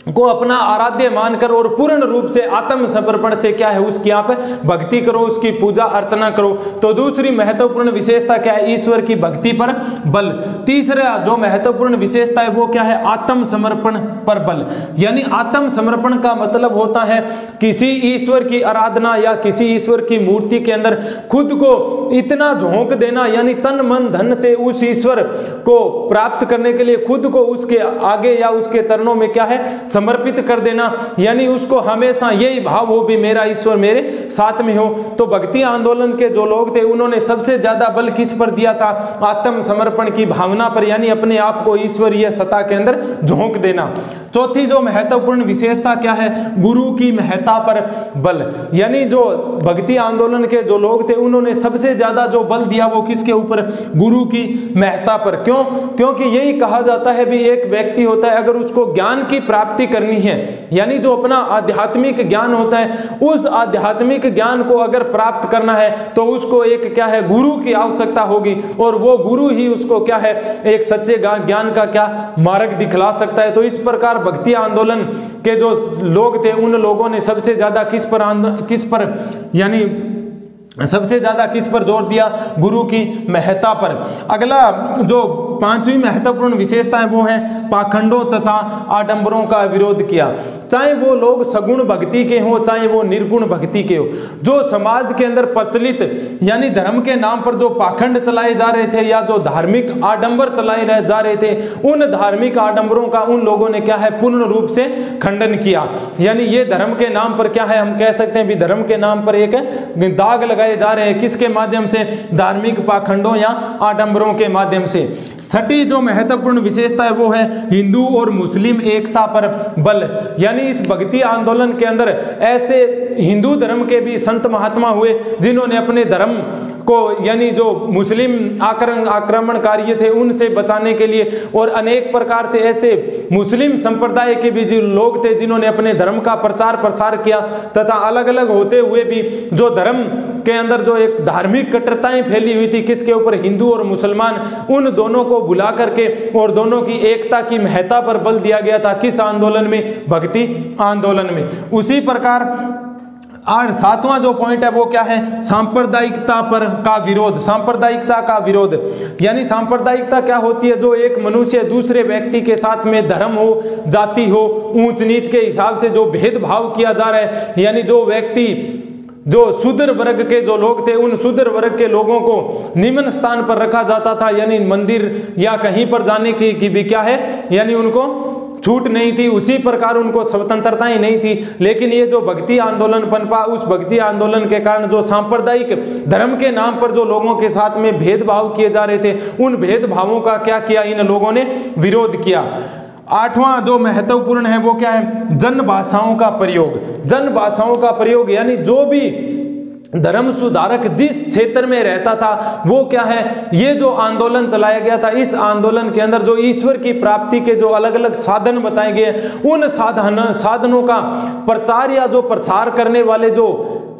A: को अपना आराध्य मानकर और पूर्ण रूप से आत्म समर्पण से क्या है? उसकी आप भक्ति करो, उसकी पूजा अर्चना करो। तो दूसरी महत्वपूर्ण विशेषता क्या है? ईश्वर की भक्ति पर बल। तीसरा जो महत्वपूर्ण विशेषता है वो क्या है? आत्म समर्पण पर बल। यानी आत्म समर्पण का मतलब होता है किसी ईश्वर की आराधना या किसी ईश्वर की मूर्ति के अंदर खुद को इतना झोंक देना, यानी तन मन धन से उस ईश्वर को प्राप्त करने के लिए खुद को उसके आगे या उसके चरणों में क्या है? समर्पित कर देना। यानी उसको हमेशा यही भाव हो भी मेरा ईश्वर मेरे साथ में हो। तो भक्ति आंदोलन के जो लोग थे, उन्होंने सबसे ज्यादा बल किस पर दिया था? आत्म समर्पण की भावना पर, यानी अपने आप को ईश्वरीय सत्ता के अंदर झोंक देना। चौथी जो महत्वपूर्ण विशेषता क्या है? गुरु की महत्ता पर बल। यानी जो भक्ति आंदोलन के जो लोग थे, उन्होंने सबसे ज्यादा जो बल दिया वो किसके ऊपर? गुरु की महत्ता पर। क्यों? क्योंकि यही कहा जाता है भी एक व्यक्ति होता है, अगर उसको ज्ञान की प्राप्ति करनी है, यानी जो अपना आध्यात्मिक ज्ञान होता है, उस आध्यात्मिक ज्ञान को अगर प्राप्त करना है तो उसको एक क्या है? गुरु की आवश्यकता होगी। और वो गुरु ही उसको क्या है? एक सच्चे ज्ञान का क्या मार्ग दिखला सकता है। तो इस प्रकार भक्ति आंदोलन के जो लोग थे, उन लोगों ने सबसे ज्यादा किस पर यानी सबसे ज्यादा किस पर जोर दिया? गुरु की महत्ता पर। अगला जो पांचवी महत्वपूर्ण विशेषता है वो है पाखंडों तथा आडंबरों का विरोध किया। चाहे वो लोग सगुण भक्ति के हों चाहे वो निर्गुण भक्ति के हो, जो समाज के अंदर प्रचलित यानी धर्म के नाम पर जो पाखंड चलाए जा रहे थे या जो धार्मिक आडंबर चलाए जा रहे थे, उन धार्मिक आडंबरों का उन लोगों ने क्या है पूर्ण रूप से खंडन किया। यानी ये धर्म के नाम पर क्या है, हम कह सकते हैं भी धर्म के नाम पर एक दाग लगाए जा रहे हैं, किसके माध्यम से, धार्मिक पाखंडों या आडंबरों के माध्यम से। छठी जो महत्वपूर्ण विशेषता है वो है हिंदू और मुस्लिम एकता पर बल। यानी इस भक्ति आंदोलन के अंदर ऐसे हिंदू धर्म के भी संत महात्मा हुए जिन्होंने अपने धर्म को यानी जो मुस्लिम आक्रमणकारी थे उनसे बचाने के लिए, और अनेक प्रकार से ऐसे मुस्लिम संप्रदाय के भी जो लोग थे जिन्होंने अपने धर्म का प्रचार प्रसार किया, तथा अलग अलग होते हुए भी जो धर्म के अंदर जो एक धार्मिक कट्टरताएं फैली हुई थी किसके ऊपर, हिंदू और मुसलमान, उन दोनों को बुला करके और दोनों की एकता की महत्ता पर बल दिया गया था। किस आंदोलन में, भक्ति आंदोलन में। उसी प्रकार और सातवां जो पॉइंट है वो क्या है, सांप्रदायिकता पर का विरोध। सांप्रदायिकता का विरोध यानी सांप्रदायिकता क्या होती है, जो एक मनुष्य दूसरे व्यक्ति के साथ में धर्म हो, जाति हो, ऊंच नीच के हिसाब से जो भेदभाव किया जा रहा है, यानी जो व्यक्ति जो शूद्र वर्ग के जो लोग थे उन शूद्र वर्ग के लोगों को निम्न स्थान पर रखा जाता था, यानी मंदिर या कहीं पर जाने की भी क्या है यानी उनको छूट नहीं थी, उसी प्रकार उनको स्वतंत्रता ही नहीं थी। लेकिन ये जो भक्ति आंदोलन पनपा, उस भक्ति आंदोलन के कारण जो सांप्रदायिक धर्म के नाम पर जो लोगों के साथ में भेदभाव किए जा रहे थे, उन भेदभावों का क्या किया, इन लोगों ने विरोध किया। आठवां जो महत्वपूर्ण है वो क्या है, जन भाषाओं का प्रयोग। जन भाषाओं का प्रयोग यानी जो भी धर्म सुधारक जिस क्षेत्र में रहता था वो क्या है, ये जो आंदोलन चलाया गया था, इस आंदोलन के अंदर जो ईश्वर की प्राप्ति के जो अलग अलग साधन बताए गए, उन साधनों का प्रचार या जो प्रचार करने वाले जो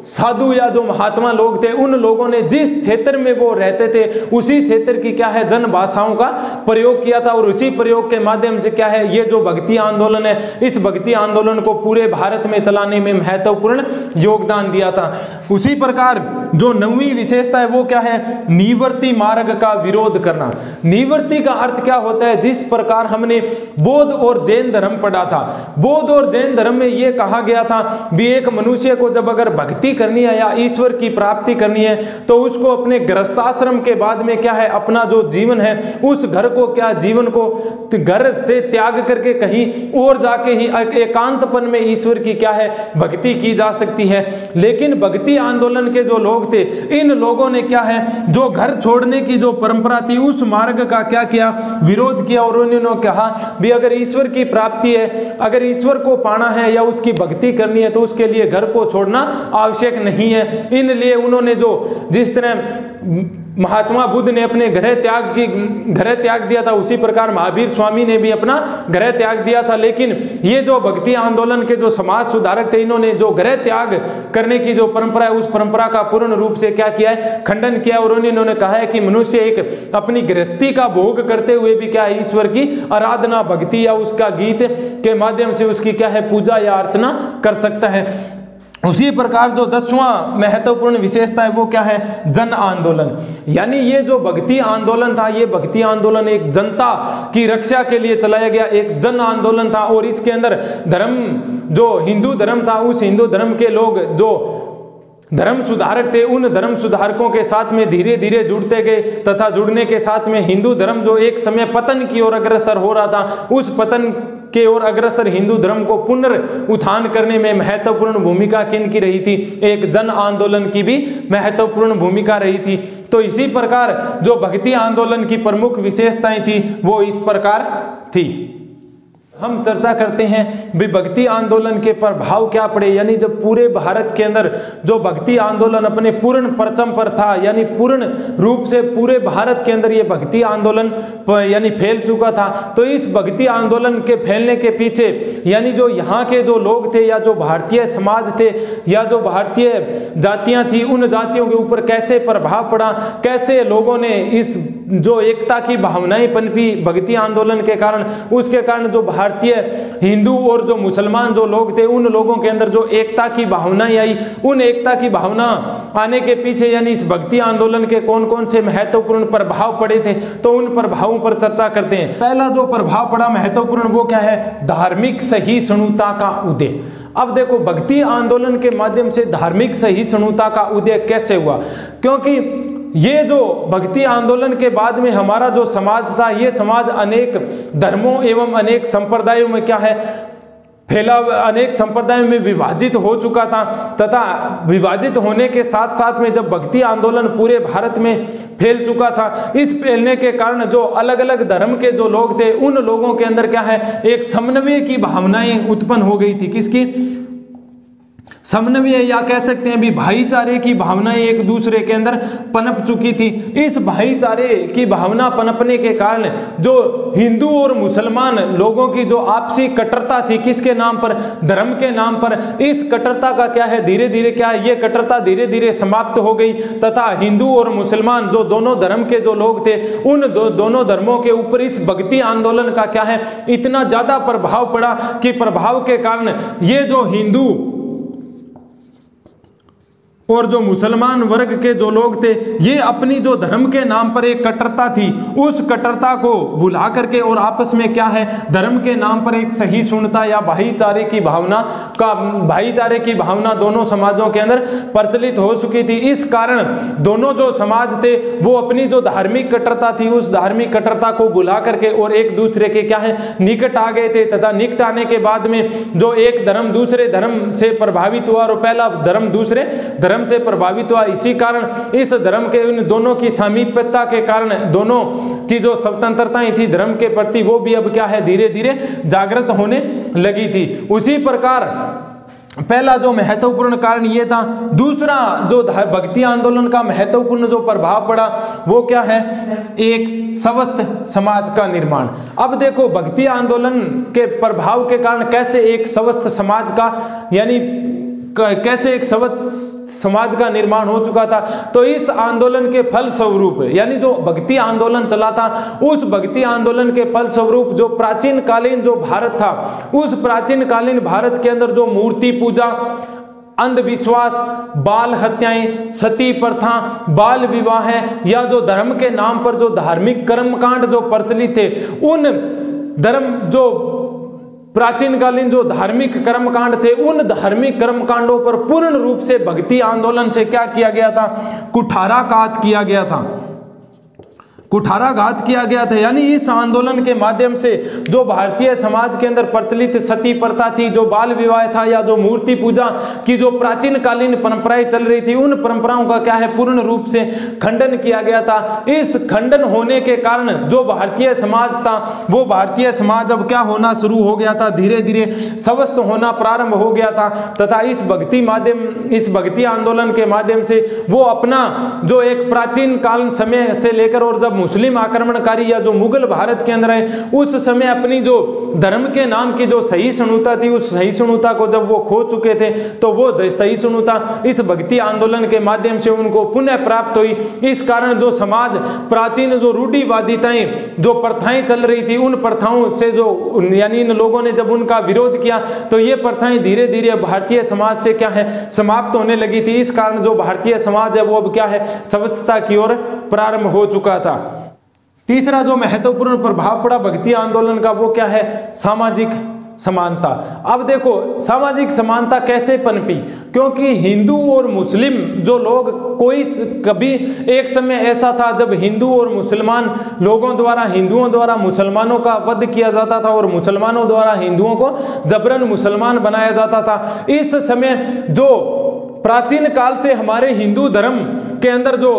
A: साधु या जो महात्मा लोग थे, उन लोगों ने जिस क्षेत्र में वो रहते थे उसी क्षेत्र की क्या है, जन भाषाओं का प्रयोग किया था। और उसी प्रयोग के माध्यम से क्या है, ये जो भक्ति आंदोलन है, इस भक्ति आंदोलन को पूरे भारत में चलाने में महत्वपूर्ण योगदान दिया था। उसी प्रकार जो नवीं विशेषता है वो क्या है, निवृत्ति मार्ग का विरोध करना। निवृत्ति का अर्थ क्या होता है, जिस प्रकार हमने बौद्ध और जैन धर्म पढ़ा था, बौद्ध और जैन धर्म में ये कहा गया था भी एक मनुष्य को जब अगर भक्ति करनी है या ईश्वर की प्राप्ति करनी है तो उसको अपने गृहस्थाश्रम के बाद में क्या है, अपना जो जीवन है उस घर को क्या, जीवन को घर से त्याग करके कहीं और जाके ही एकांतपन में ईश्वर की क्या है, भक्ति की जा सकती है। लेकिन भक्ति आंदोलन के जो लोग थे, इन लोगों ने क्या है, जो घर छोड़ने की जो परंपरा थी उस मार्ग का क्या किया, विरोध किया। और उन्होंने कहा भी अगर ईश्वर की प्राप्ति है, अगर ईश्वर को पाना है या उसकी भक्ति करनी है तो उसके लिए घर को छोड़ना आवश्यक नहीं है। इन लिए उन्होंने जो जिस तरह महात्मा बुद्ध ने अपने घर त्याग दिया था, उसी प्रकार महावीर स्वामी ने भी अपना घर त्याग दिया था। लेकिन ये जो भक्ति आंदोलन के जो समाज सुधारक थे, इन्होंने जो घर त्याग करने की जो परंपरा है उस परंपरा का पूर्ण रूप से क्या किया है, खंडन किया। और उन्होंने कहा है कि मनुष्य एक अपनी गृहस्थी का भोग करते हुए भी क्या है, ईश्वर की आराधना, भक्ति या उसका गीत के माध्यम से उसकी क्या है, पूजा या अर्चना कर सकता है। उसी प्रकार जो 10वां महत्वपूर्ण विशेषता है वो क्या है, जन आंदोलन। यानी ये जो भक्ति आंदोलन था, ये भक्ति आंदोलन एक जनता की रक्षा के लिए चलाया गया एक जन आंदोलन था। और इसके अंदर धर्म जो हिंदू धर्म था, उस हिंदू धर्म के लोग जो धर्म सुधारक थे, उन धर्म सुधारकों के साथ में धीरे धीरे जुड़ते गए, तथा जुड़ने के साथ में हिंदू धर्म जो एक समय पतन की ओर अग्रसर हो रहा था, उस पतन के ओर अग्रसर हिंदू धर्म को पुनरुत्थान करने में महत्वपूर्ण भूमिका किनकी रही थी, एक जन आंदोलन की भी महत्वपूर्ण भूमिका रही थी। तो इसी प्रकार जो भक्ति आंदोलन की प्रमुख विशेषताएं थी वो इस प्रकार थी। हम चर्चा करते हैं भी भक्ति आंदोलन के प्रभाव क्या पड़े, यानी जब पूरे भारत के अंदर जो भक्ति आंदोलन अपने पूर्ण परचम पर था, यानी पूर्ण रूप से पूरे भारत के अंदर ये भक्ति आंदोलन यानी फैल चुका था, तो इस भक्ति आंदोलन के फैलने के पीछे यानी जो यहाँ के जो लोग थे या जो भारतीय समाज थे या जो भारतीय जातियाँ थी, उन जातियों के ऊपर कैसे प्रभाव पड़ा, कैसे लोगों ने इस जो एकता की भावनाएं पनपी भक्ति आंदोलन के कारण, उसके कारण जो भारतीय भारतीय हिंदू और जो मुसलमान जो लोग थे उन लोगों के अंदर जो एकता की भावना आई, उन एकता की भावना आने के पीछे यानी इस भक्ति आंदोलन के कौन कौन से महत्वपूर्ण प्रभाव पड़े थे, तो उन प्रभावों पर चर्चा करते हैं। पहला जो प्रभाव पड़ा महत्वपूर्ण वो क्या है, धार्मिक सहिष्णुता का उदय। अब देखो भक्ति आंदोलन के माध्यम से धार्मिक सहिष्णुता का उदय कैसे हुआ, क्योंकि ये जो भक्ति आंदोलन के बाद में हमारा जो समाज था, ये समाज अनेक धर्मों एवं अनेक संप्रदायों में क्या है फैला, अनेक संप्रदायों में विभाजित हो चुका था, तथा विभाजित होने के साथ साथ में जब भक्ति आंदोलन पूरे भारत में फैल चुका था, इस फैलने के कारण जो अलग अलग धर्म के जो लोग थे उन लोगों के अंदर क्या है एक समन्वय की भावनाएं उत्पन्न हो गई थी। किसकी? समन्वय या कह सकते हैं भी भाईचारे की भावनाएं एक दूसरे के अंदर पनप चुकी थी। इस भाईचारे की भावना पनपने के कारण जो हिंदू और मुसलमान लोगों की जो आपसी कट्टरता थी, किसके नाम पर? धर्म के नाम पर। इस कट्टरता का क्या है धीरे धीरे क्या है ये कट्टरता धीरे धीरे समाप्त हो गई, तथा हिंदू और मुसलमान जो दोनों धर्म के जो लोग थे उन दोनों धर्मों के ऊपर इस भक्ति आंदोलन का क्या है इतना ज्यादा प्रभाव पड़ा कि प्रभाव के कारण ये जो हिंदू और जो मुसलमान वर्ग के जो लोग थे ये अपनी जो धर्म के नाम पर एक कट्टरता थी उस कट्टरता को भुला करके और आपस में क्या है धर्म के नाम पर एक सहिष्णुता या भाईचारे की भावना दोनों समाजों के अंदर प्रचलित हो चुकी थी। इस कारण दोनों जो समाज थे वो अपनी जो धार्मिक कट्टरता थी उस धार्मिक कट्टरता को भुला करके और एक दूसरे के क्या है निकट आ गए थे, तथा निकट आने के बाद में जो एक धर्म दूसरे धर्म से प्रभावित हुआ और पहला धर्म दूसरे धर्म से प्रभावित हुआ। इसी कारण इस धर्म के उन दोनों की सामीप्यता के कारण दोनों की जो स्वतंत्रताएं थी धर्म के प्रति वो भी अब क्या है धीरे धीरे जागृत होने लगी थी। उसी प्रकार पहला जो महत्वपूर्ण कारण ये था। दूसरा जो भक्ति आंदोलन का महत्वपूर्ण जो प्रभाव पड़ा वो क्या है, एक स्वस्थ समाज का निर्माण। अब देखो भक्ति आंदोलन के प्रभाव के कारण कैसे एक स्वस्थ समाज का यानी कैसे एक स्वस्थ समाज का निर्माण हो चुका था। तो इस आंदोलन के फल स्वरूप यानी जो भक्ति आंदोलन चला था उस भक्ति आंदोलन के फल स्वरूप जो प्राचीन कालीन जो भारत था उस प्राचीन कालीन भारत के अंदर जो मूर्ति पूजा, अंधविश्वास, बाल हत्याएं, सती प्रथा, बाल विवाह या जो धर्म के नाम पर जो धार्मिक कर्मकांड जो प्रचलित थे उन धर्म जो प्राचीन कालीन जो धार्मिक कर्मकांड थे उन धार्मिक कर्मकांडों पर पूर्ण रूप से भक्ति आंदोलन से क्या किया गया था, कुठाराघात किया गया था। कुठाराघात किया गया था यानी इस आंदोलन के माध्यम से जो भारतीय समाज के अंदर प्रचलित सती प्रथा थी, जो बाल विवाह था या जो मूर्ति पूजा की जो प्राचीन कालीन परंपराएं चल रही थी उन परंपराओं का क्या है पूर्ण रूप से खंडन किया गया था। इस खंडन होने के कारण जो भारतीय समाज था वो भारतीय समाज अब क्या होना शुरू हो गया था, धीरे धीरे स्वस्थ होना प्रारंभ हो गया था, तथा इस भक्ति आंदोलन के माध्यम से वो अपना जो एक प्राचीन काल समय से लेकर और जब मुस्लिम आक्रमणकारी या जो मुगल भारत के अंदर है उस समय अपनी जो धर्म के नाम की जो सहिष्णुता थी उस सहिष्णुता को जब वो खो चुके थे तो वो सहिष्णुता इस भक्ति आंदोलन के माध्यम से उनको पुनः प्राप्त हुई। इस कारण जो समाज प्राचीन जो रूढ़िवादिताएं जो प्रथाएं चल रही थी उन प्रथाओं से जो यानी इन लोगों ने जब उनका विरोध किया तो ये प्रथाएं धीरे धीरे भारतीय समाज से क्या है समाप्त होने लगी थी। इस कारण जो भारतीय समाज है वो अब क्या है स्वस्थता की ओर प्रारंभ हो चुका था। तीसरा जो महत्वपूर्ण प्रभाव पड़ा भक्ति आंदोलन का वो क्या है, सामाजिक समानता। अब देखो सामाजिक समानता कैसे पनपी, क्योंकि हिंदू और मुस्लिम जो लोग कभी एक समय ऐसा था जब हिंदू और मुसलमान लोगों द्वारा हिंदुओं द्वारा मुसलमानों का वध किया जाता था और मुसलमानों द्वारा हिंदुओं को जबरन मुसलमान बनाया जाता था। इस समय जो प्राचीन काल से हमारे हिंदू धर्म के अंदर जो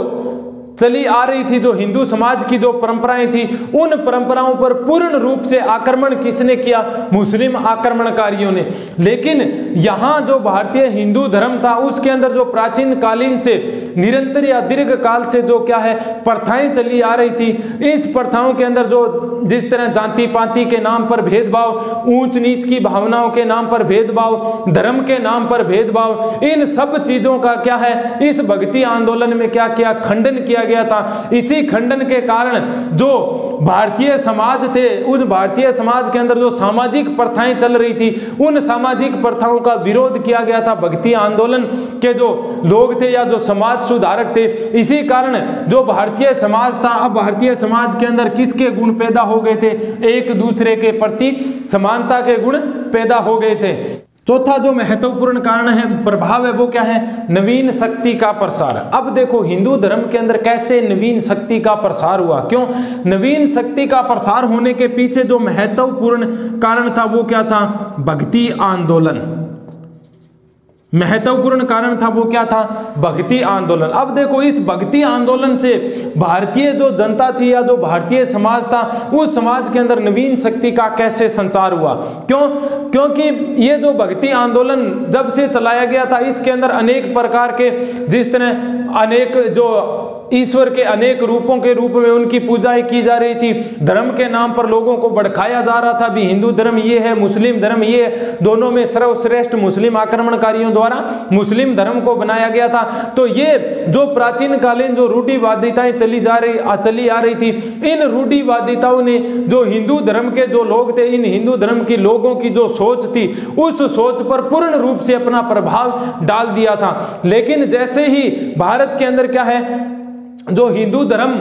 A: चली आ रही थी जो हिंदू समाज की जो परंपराएं थी उन परंपराओं पर पूर्ण रूप से आक्रमण किसने किया, मुस्लिम आक्रमणकारियों ने। लेकिन यहाँ जो भारतीय हिंदू धर्म था उसके अंदर जो प्राचीन कालीन से निरंतर या दीर्घ काल से जो क्या है प्रथाएं चली आ रही थी, इस प्रथाओं के अंदर जो जिस तरह जाति पाति के नाम पर भेदभाव, ऊंच नीच की भावनाओं के नाम पर भेदभाव, धर्म के नाम पर भेदभाव, इन सब चीजों का क्या है, इस भक्ति आंदोलन में क्या किया, खंडन किया गया था। इसी खंडन के कारण जो भारतीय समाज थे, उन भारतीय समाज के अंदर जो सामाजिक प्रथाएं चल रही थी, उन सामाजिक प्रथाओं का विरोध किया गया था भक्ति आंदोलन के जो लोग थे या जो समाज सुधारक थे। इसी कारण जो भारतीय समाज था, अब भारतीय समाज के अंदर किसके गुण पैदा हो गए थे, एक दूसरे के प्रति समानता के गुण पैदा हो गए थे। चौथा जो महत्वपूर्ण कारण है, प्रभाव है, वो क्या है, नवीन शक्ति का प्रसार। अब देखो हिंदू धर्म के अंदर कैसे नवीन शक्ति का प्रसार हुआ, क्यों, नवीन शक्ति का प्रसार होने के पीछे जो महत्वपूर्ण कारण था वो क्या था, भक्ति आंदोलन। महत्वपूर्ण कारण था वो क्या था, भक्ति आंदोलन। अब देखो इस भक्ति आंदोलन से भारतीय जो जनता थी या जो भारतीय समाज था, उस समाज के अंदर नवीन शक्ति का कैसे संचार हुआ, क्यों, क्योंकि ये जो भक्ति आंदोलन जब से चलाया गया था, इसके अंदर अनेक प्रकार के, जिस तरह अनेक जो ईश्वर के अनेक रूपों के रूप में उनकी पूजाएं की जा रही थी, धर्म के नाम पर लोगों को भड़काया जा रहा था, भी हिंदू धर्म ये है, मुस्लिम धर्म ये है, दोनों में सर्वश्रेष्ठ मुस्लिम आक्रमणकारियों द्वारा मुस्लिम धर्म को बनाया गया था। तो ये जो प्राचीन कालीन जो रूढ़िवादिताएं चली आ रही थी, इन रूढ़िवादिताओं ने जो हिंदू धर्म के जो लोग थे, इन हिंदू धर्म की लोगों की जो सोच थी, उस सोच पर पूर्ण रूप से अपना प्रभाव डाल दिया था। लेकिन जैसे ही भारत के अंदर क्या है, जो हिंदू धर्म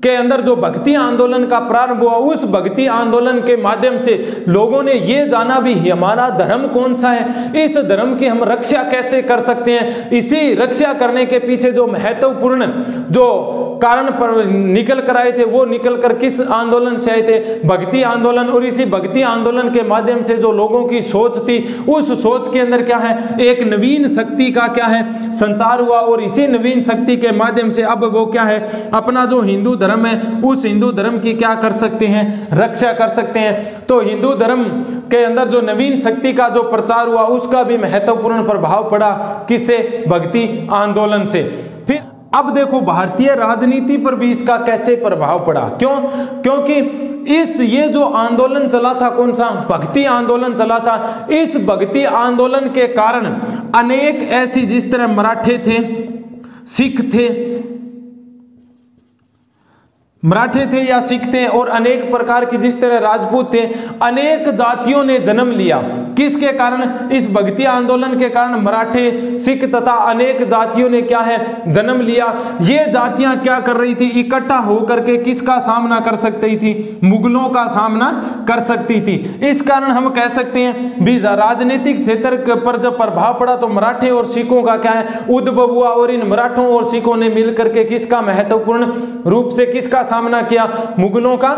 A: के अंदर जो भक्ति आंदोलन का प्रारंभ हुआ, उस भक्ति आंदोलन के माध्यम से लोगों ने ये जाना भी हमारा धर्म कौन सा है, इस धर्म की हम रक्षा कैसे कर सकते हैं। इसी रक्षा करने के पीछे जो महत्वपूर्ण जो कारण पर निकल कर आए थे, वो निकल कर किस आंदोलन से आए थे, भक्ति आंदोलन। और इसी भक्ति आंदोलन के माध्यम से जो लोगों की सोच थी, उस सोच के अंदर क्या है, एक नवीन शक्ति का क्या है, संचार हुआ। और इसी नवीन शक्ति के माध्यम से अब वो क्या है, अपना जो हिंदू धर्म है, उस हिंदू धर्म की क्या कर सकते हैं, रक्षा कर सकते हैं। तो हिंदू धर्म के अंदर जो नवीन शक्ति का जो प्रचार हुआ, उसका भी महत्वपूर्ण प्रभाव पड़ा, किससे, भक्ति आंदोलन से। फिर अब देखो भारतीय राजनीति पर भी इसका कैसे प्रभाव पड़ा, क्यों, क्योंकि ये जो आंदोलन चला था, कौन सा, भक्ति आंदोलन चला था, इस भक्ति आंदोलन के कारण अनेक ऐसी, जिस तरह मराठे थे, सिख थे या सिख थे, और अनेक प्रकार की, जिस तरह राजपूत थे, अनेक जातियों ने जन्म लिया। किसके कारण, इस भक्ति आंदोलन के कारण मराठे, सिख तथा अनेक जातियों ने क्या है, जन्म लिया। ये जातियां क्या कर रही थी, इकट्ठा होकर के किसका सामना कर सकती थी, मुगलों का सामना कर सकती थी। इस कारण हम कह सकते हैं भी राजनीतिक क्षेत्र पर जब प्रभाव पड़ा तो मराठे और सिखों का क्या है, उद्भव हुआ। और इन मराठों और सिखों ने मिलकर के किसका महत्वपूर्ण रूप से किसका सामना किया, मुगलों का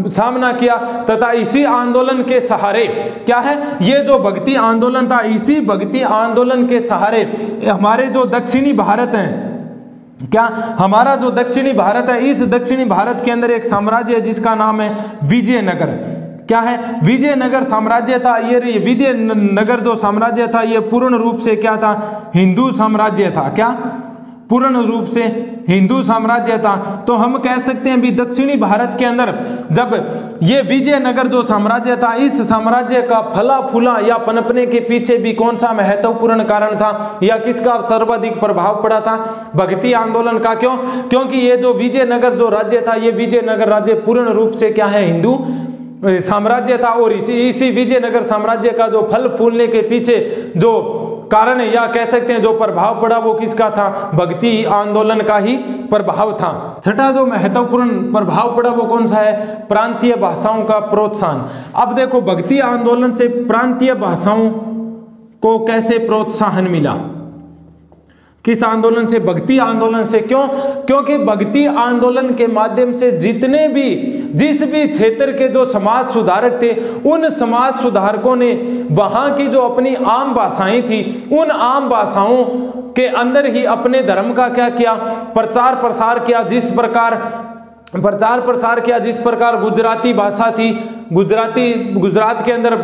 A: सामना किया। तथा इसी आंदोलन के सहारे क्या है, ये जो भक्ति आंदोलन था, इसी भक्ति आंदोलन के सहारे हमारे जो दक्षिणी भारत हैं, क्या हमारा जो दक्षिणी भारत है, इस दक्षिणी भारत के अंदर एक साम्राज्य है जिसका नाम है विजयनगर। क्या है, विजयनगर साम्राज्य था। ये विजयनगर जो साम्राज्य था, ये पूर्ण रूप से क्या था, हिंदू साम्राज्य था। क्या, पूर्ण रूप से हिंदू साम्राज्य था। तो हम कह सकते हैं भी दक्षिणी भारत के अंदर जब ये विजयनगर जो साम्राज्य था, इस साम्राज्य का फला फूला या पनपने के पीछे भी कौन सा महत्वपूर्ण कारण था, या किसका सर्वाधिक प्रभाव पड़ा था, भक्ति आंदोलन का। क्यों, क्योंकि ये जो विजयनगर जो राज्य था, ये विजयनगर राज्य पूर्ण रूप से क्या है, हिंदू साम्राज्य था। और इसी विजयनगर साम्राज्य का जो फल फूलने के पीछे जो कारण या कह सकते हैं जो प्रभाव पड़ा, वो किसका था, भक्ति आंदोलन का ही प्रभाव था। छठा जो महत्वपूर्ण प्रभाव पड़ा वो कौन सा है, प्रांतीय भाषाओं का प्रोत्साहन। अब देखो भक्ति आंदोलन से प्रांतीय भाषाओं को कैसे प्रोत्साहन मिला, किस आंदोलन से, भक्ति आंदोलन से। क्यों, क्योंकि भक्ति आंदोलन के माध्यम से जिस भी क्षेत्र के जो समाज सुधारक थे, उन समाज सुधारकों ने वहां की जो अपनी आम भाषाएं थी, उन आम भाषाओं के अंदर ही अपने धर्म का क्या किया, प्रचार प्रसार किया। जिस प्रकार गुजराती भाषा थी, गुजरात के अंदर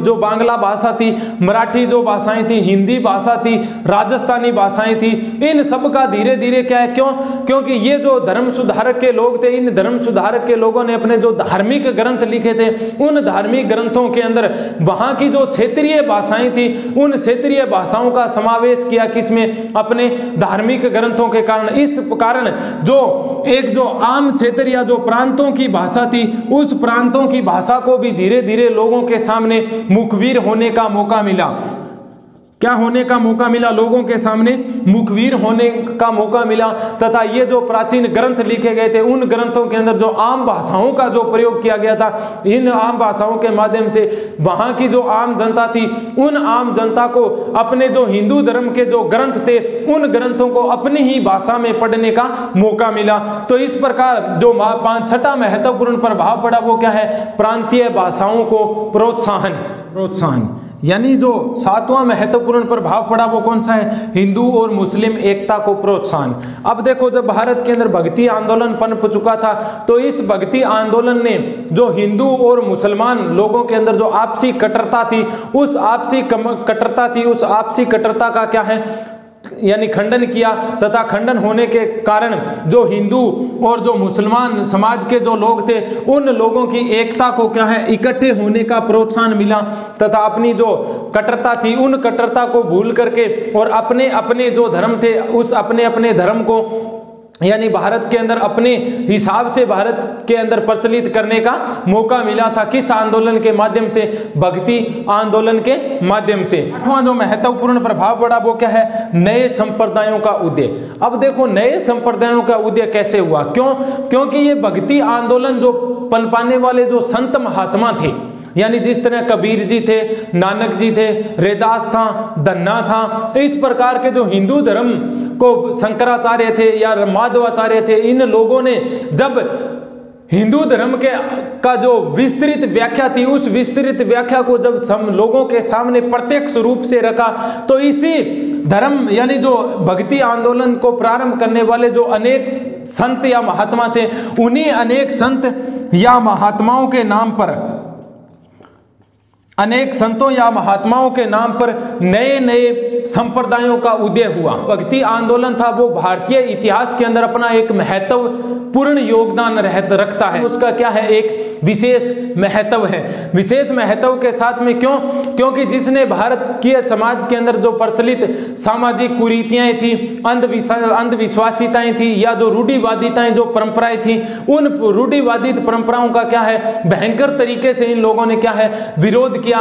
A: जो बांग्ला भाषा थी, मराठी जो भाषाएं थी, हिंदी भाषा थी, राजस्थानी भाषाएं थी, इन सब का धीरे धीरे क्या है, क्योंकि ये जो धर्म सुधारक के लोग थे, इन धर्म सुधारक के लोगों ने अपने जो धार्मिक ग्रंथ लिखे थे, उन धार्मिक ग्रंथों के अंदर वहां की जो क्षेत्रीय भाषाएं थी, उन क्षेत्रीय भाषाओं का समावेश किया किसमें, अपने धार्मिक ग्रंथों के कारण। इस कारण जो आम क्षेत्र या जो प्रांतों की भाषा थी, उस प्रांतों की भाषा को भी धीरे धीरे लोगों के सामने मुखबिर होने का मौका मिला। क्या होने का मौका मिला? लोगों के सामने मुखबिर होने का मौका मिला। तथा ये जो प्राचीन ग्रंथ लिखे गए थे, उन ग्रंथों के अंदर जो आम भाषाओं का जो प्रयोग किया गया था, इन आम भाषाओं के माध्यम से वहां की जो आम जनता थी, उन आम जनता को अपने जो हिंदू धर्म के जो ग्रंथ थे, उन ग्रंथों को अपनी ही भाषा में पढ़ने का मौका मिला। तो इस प्रकार जो छठा महत्वपूर्ण प्रभाव पड़ा वो क्या है? प्रांतीय भाषाओं को प्रोत्साहन। यानी जो सातवां महत्वपूर्ण प्रभाव पड़ा वो कौन सा है? हिंदू और मुस्लिम एकता को प्रोत्साहन। अब देखो, जब भारत के अंदर भक्ति आंदोलन पनप चुका था, तो इस भक्ति आंदोलन ने जो हिंदू और मुसलमान लोगों के अंदर जो आपसी कट्टरता थी, उस आपसी कट्टरता का क्या है, यानी खंडन किया। तथा खंडन होने के कारण जो हिंदू और जो मुसलमान समाज के जो लोग थे, उन लोगों की एकता को क्या है, इकट्ठे होने का प्रोत्साहन मिला। तथा अपनी जो कट्टरता थी, उन कट्टरता को भूल करके और अपने अपने जो धर्म थे, उस अपने अपने धर्म को यानी भारत के अंदर अपने हिसाब से भारत के अंदर प्रचलित करने का मौका मिला था। किस आंदोलन के माध्यम से? भक्ति आंदोलन के माध्यम से। आठवां जो महत्वपूर्ण प्रभाव पड़ा वो क्या है? नए संप्रदायों का उदय। अब देखो, नए संप्रदायों का उदय कैसे हुआ? क्योंकि ये भक्ति आंदोलन जो पनपाने वाले जो संत महात्मा थे, यानी जिस तरह कबीर जी थे, नानक जी थे, रैदास था, धन्ना था, इस प्रकार के जो हिंदू धर्म को शंकराचार्य थे या माधवाचार्य थे, इन लोगों ने जब हिंदू धर्म का जो विस्तृत व्याख्या थी, उस विस्तृत व्याख्या को जब लोगों के सामने प्रत्यक्ष रूप से रखा, तो इसी धर्म यानी जो भक्ति आंदोलन को प्रारंभ करने वाले जो अनेक संत या महात्मा थे, उन्हीं अनेक संत या महात्माओं के नाम पर, अनेक संतों या महात्माओं के नाम पर नए नए संप्रदायों का उदय हुआ। भक्ति आंदोलन था वो भारतीय इतिहास के अंदर अपना एक महत्वपूर्ण योगदान रखता है। उसका क्या है? एक विशेष महत्व है। विशेष महत्व के साथ में क्योंकि जिसने भारत के समाज के अंदर जो प्रचलित सामाजिक कुरीतियां थी, अंधविश्वासिताएं थी, या जो रूढ़िवादिताएं जो परंपराएं थी, उन रूढ़िवादित परंपराओं का क्या है, भयंकर तरीके से इन लोगों ने क्या है, विरोध किया।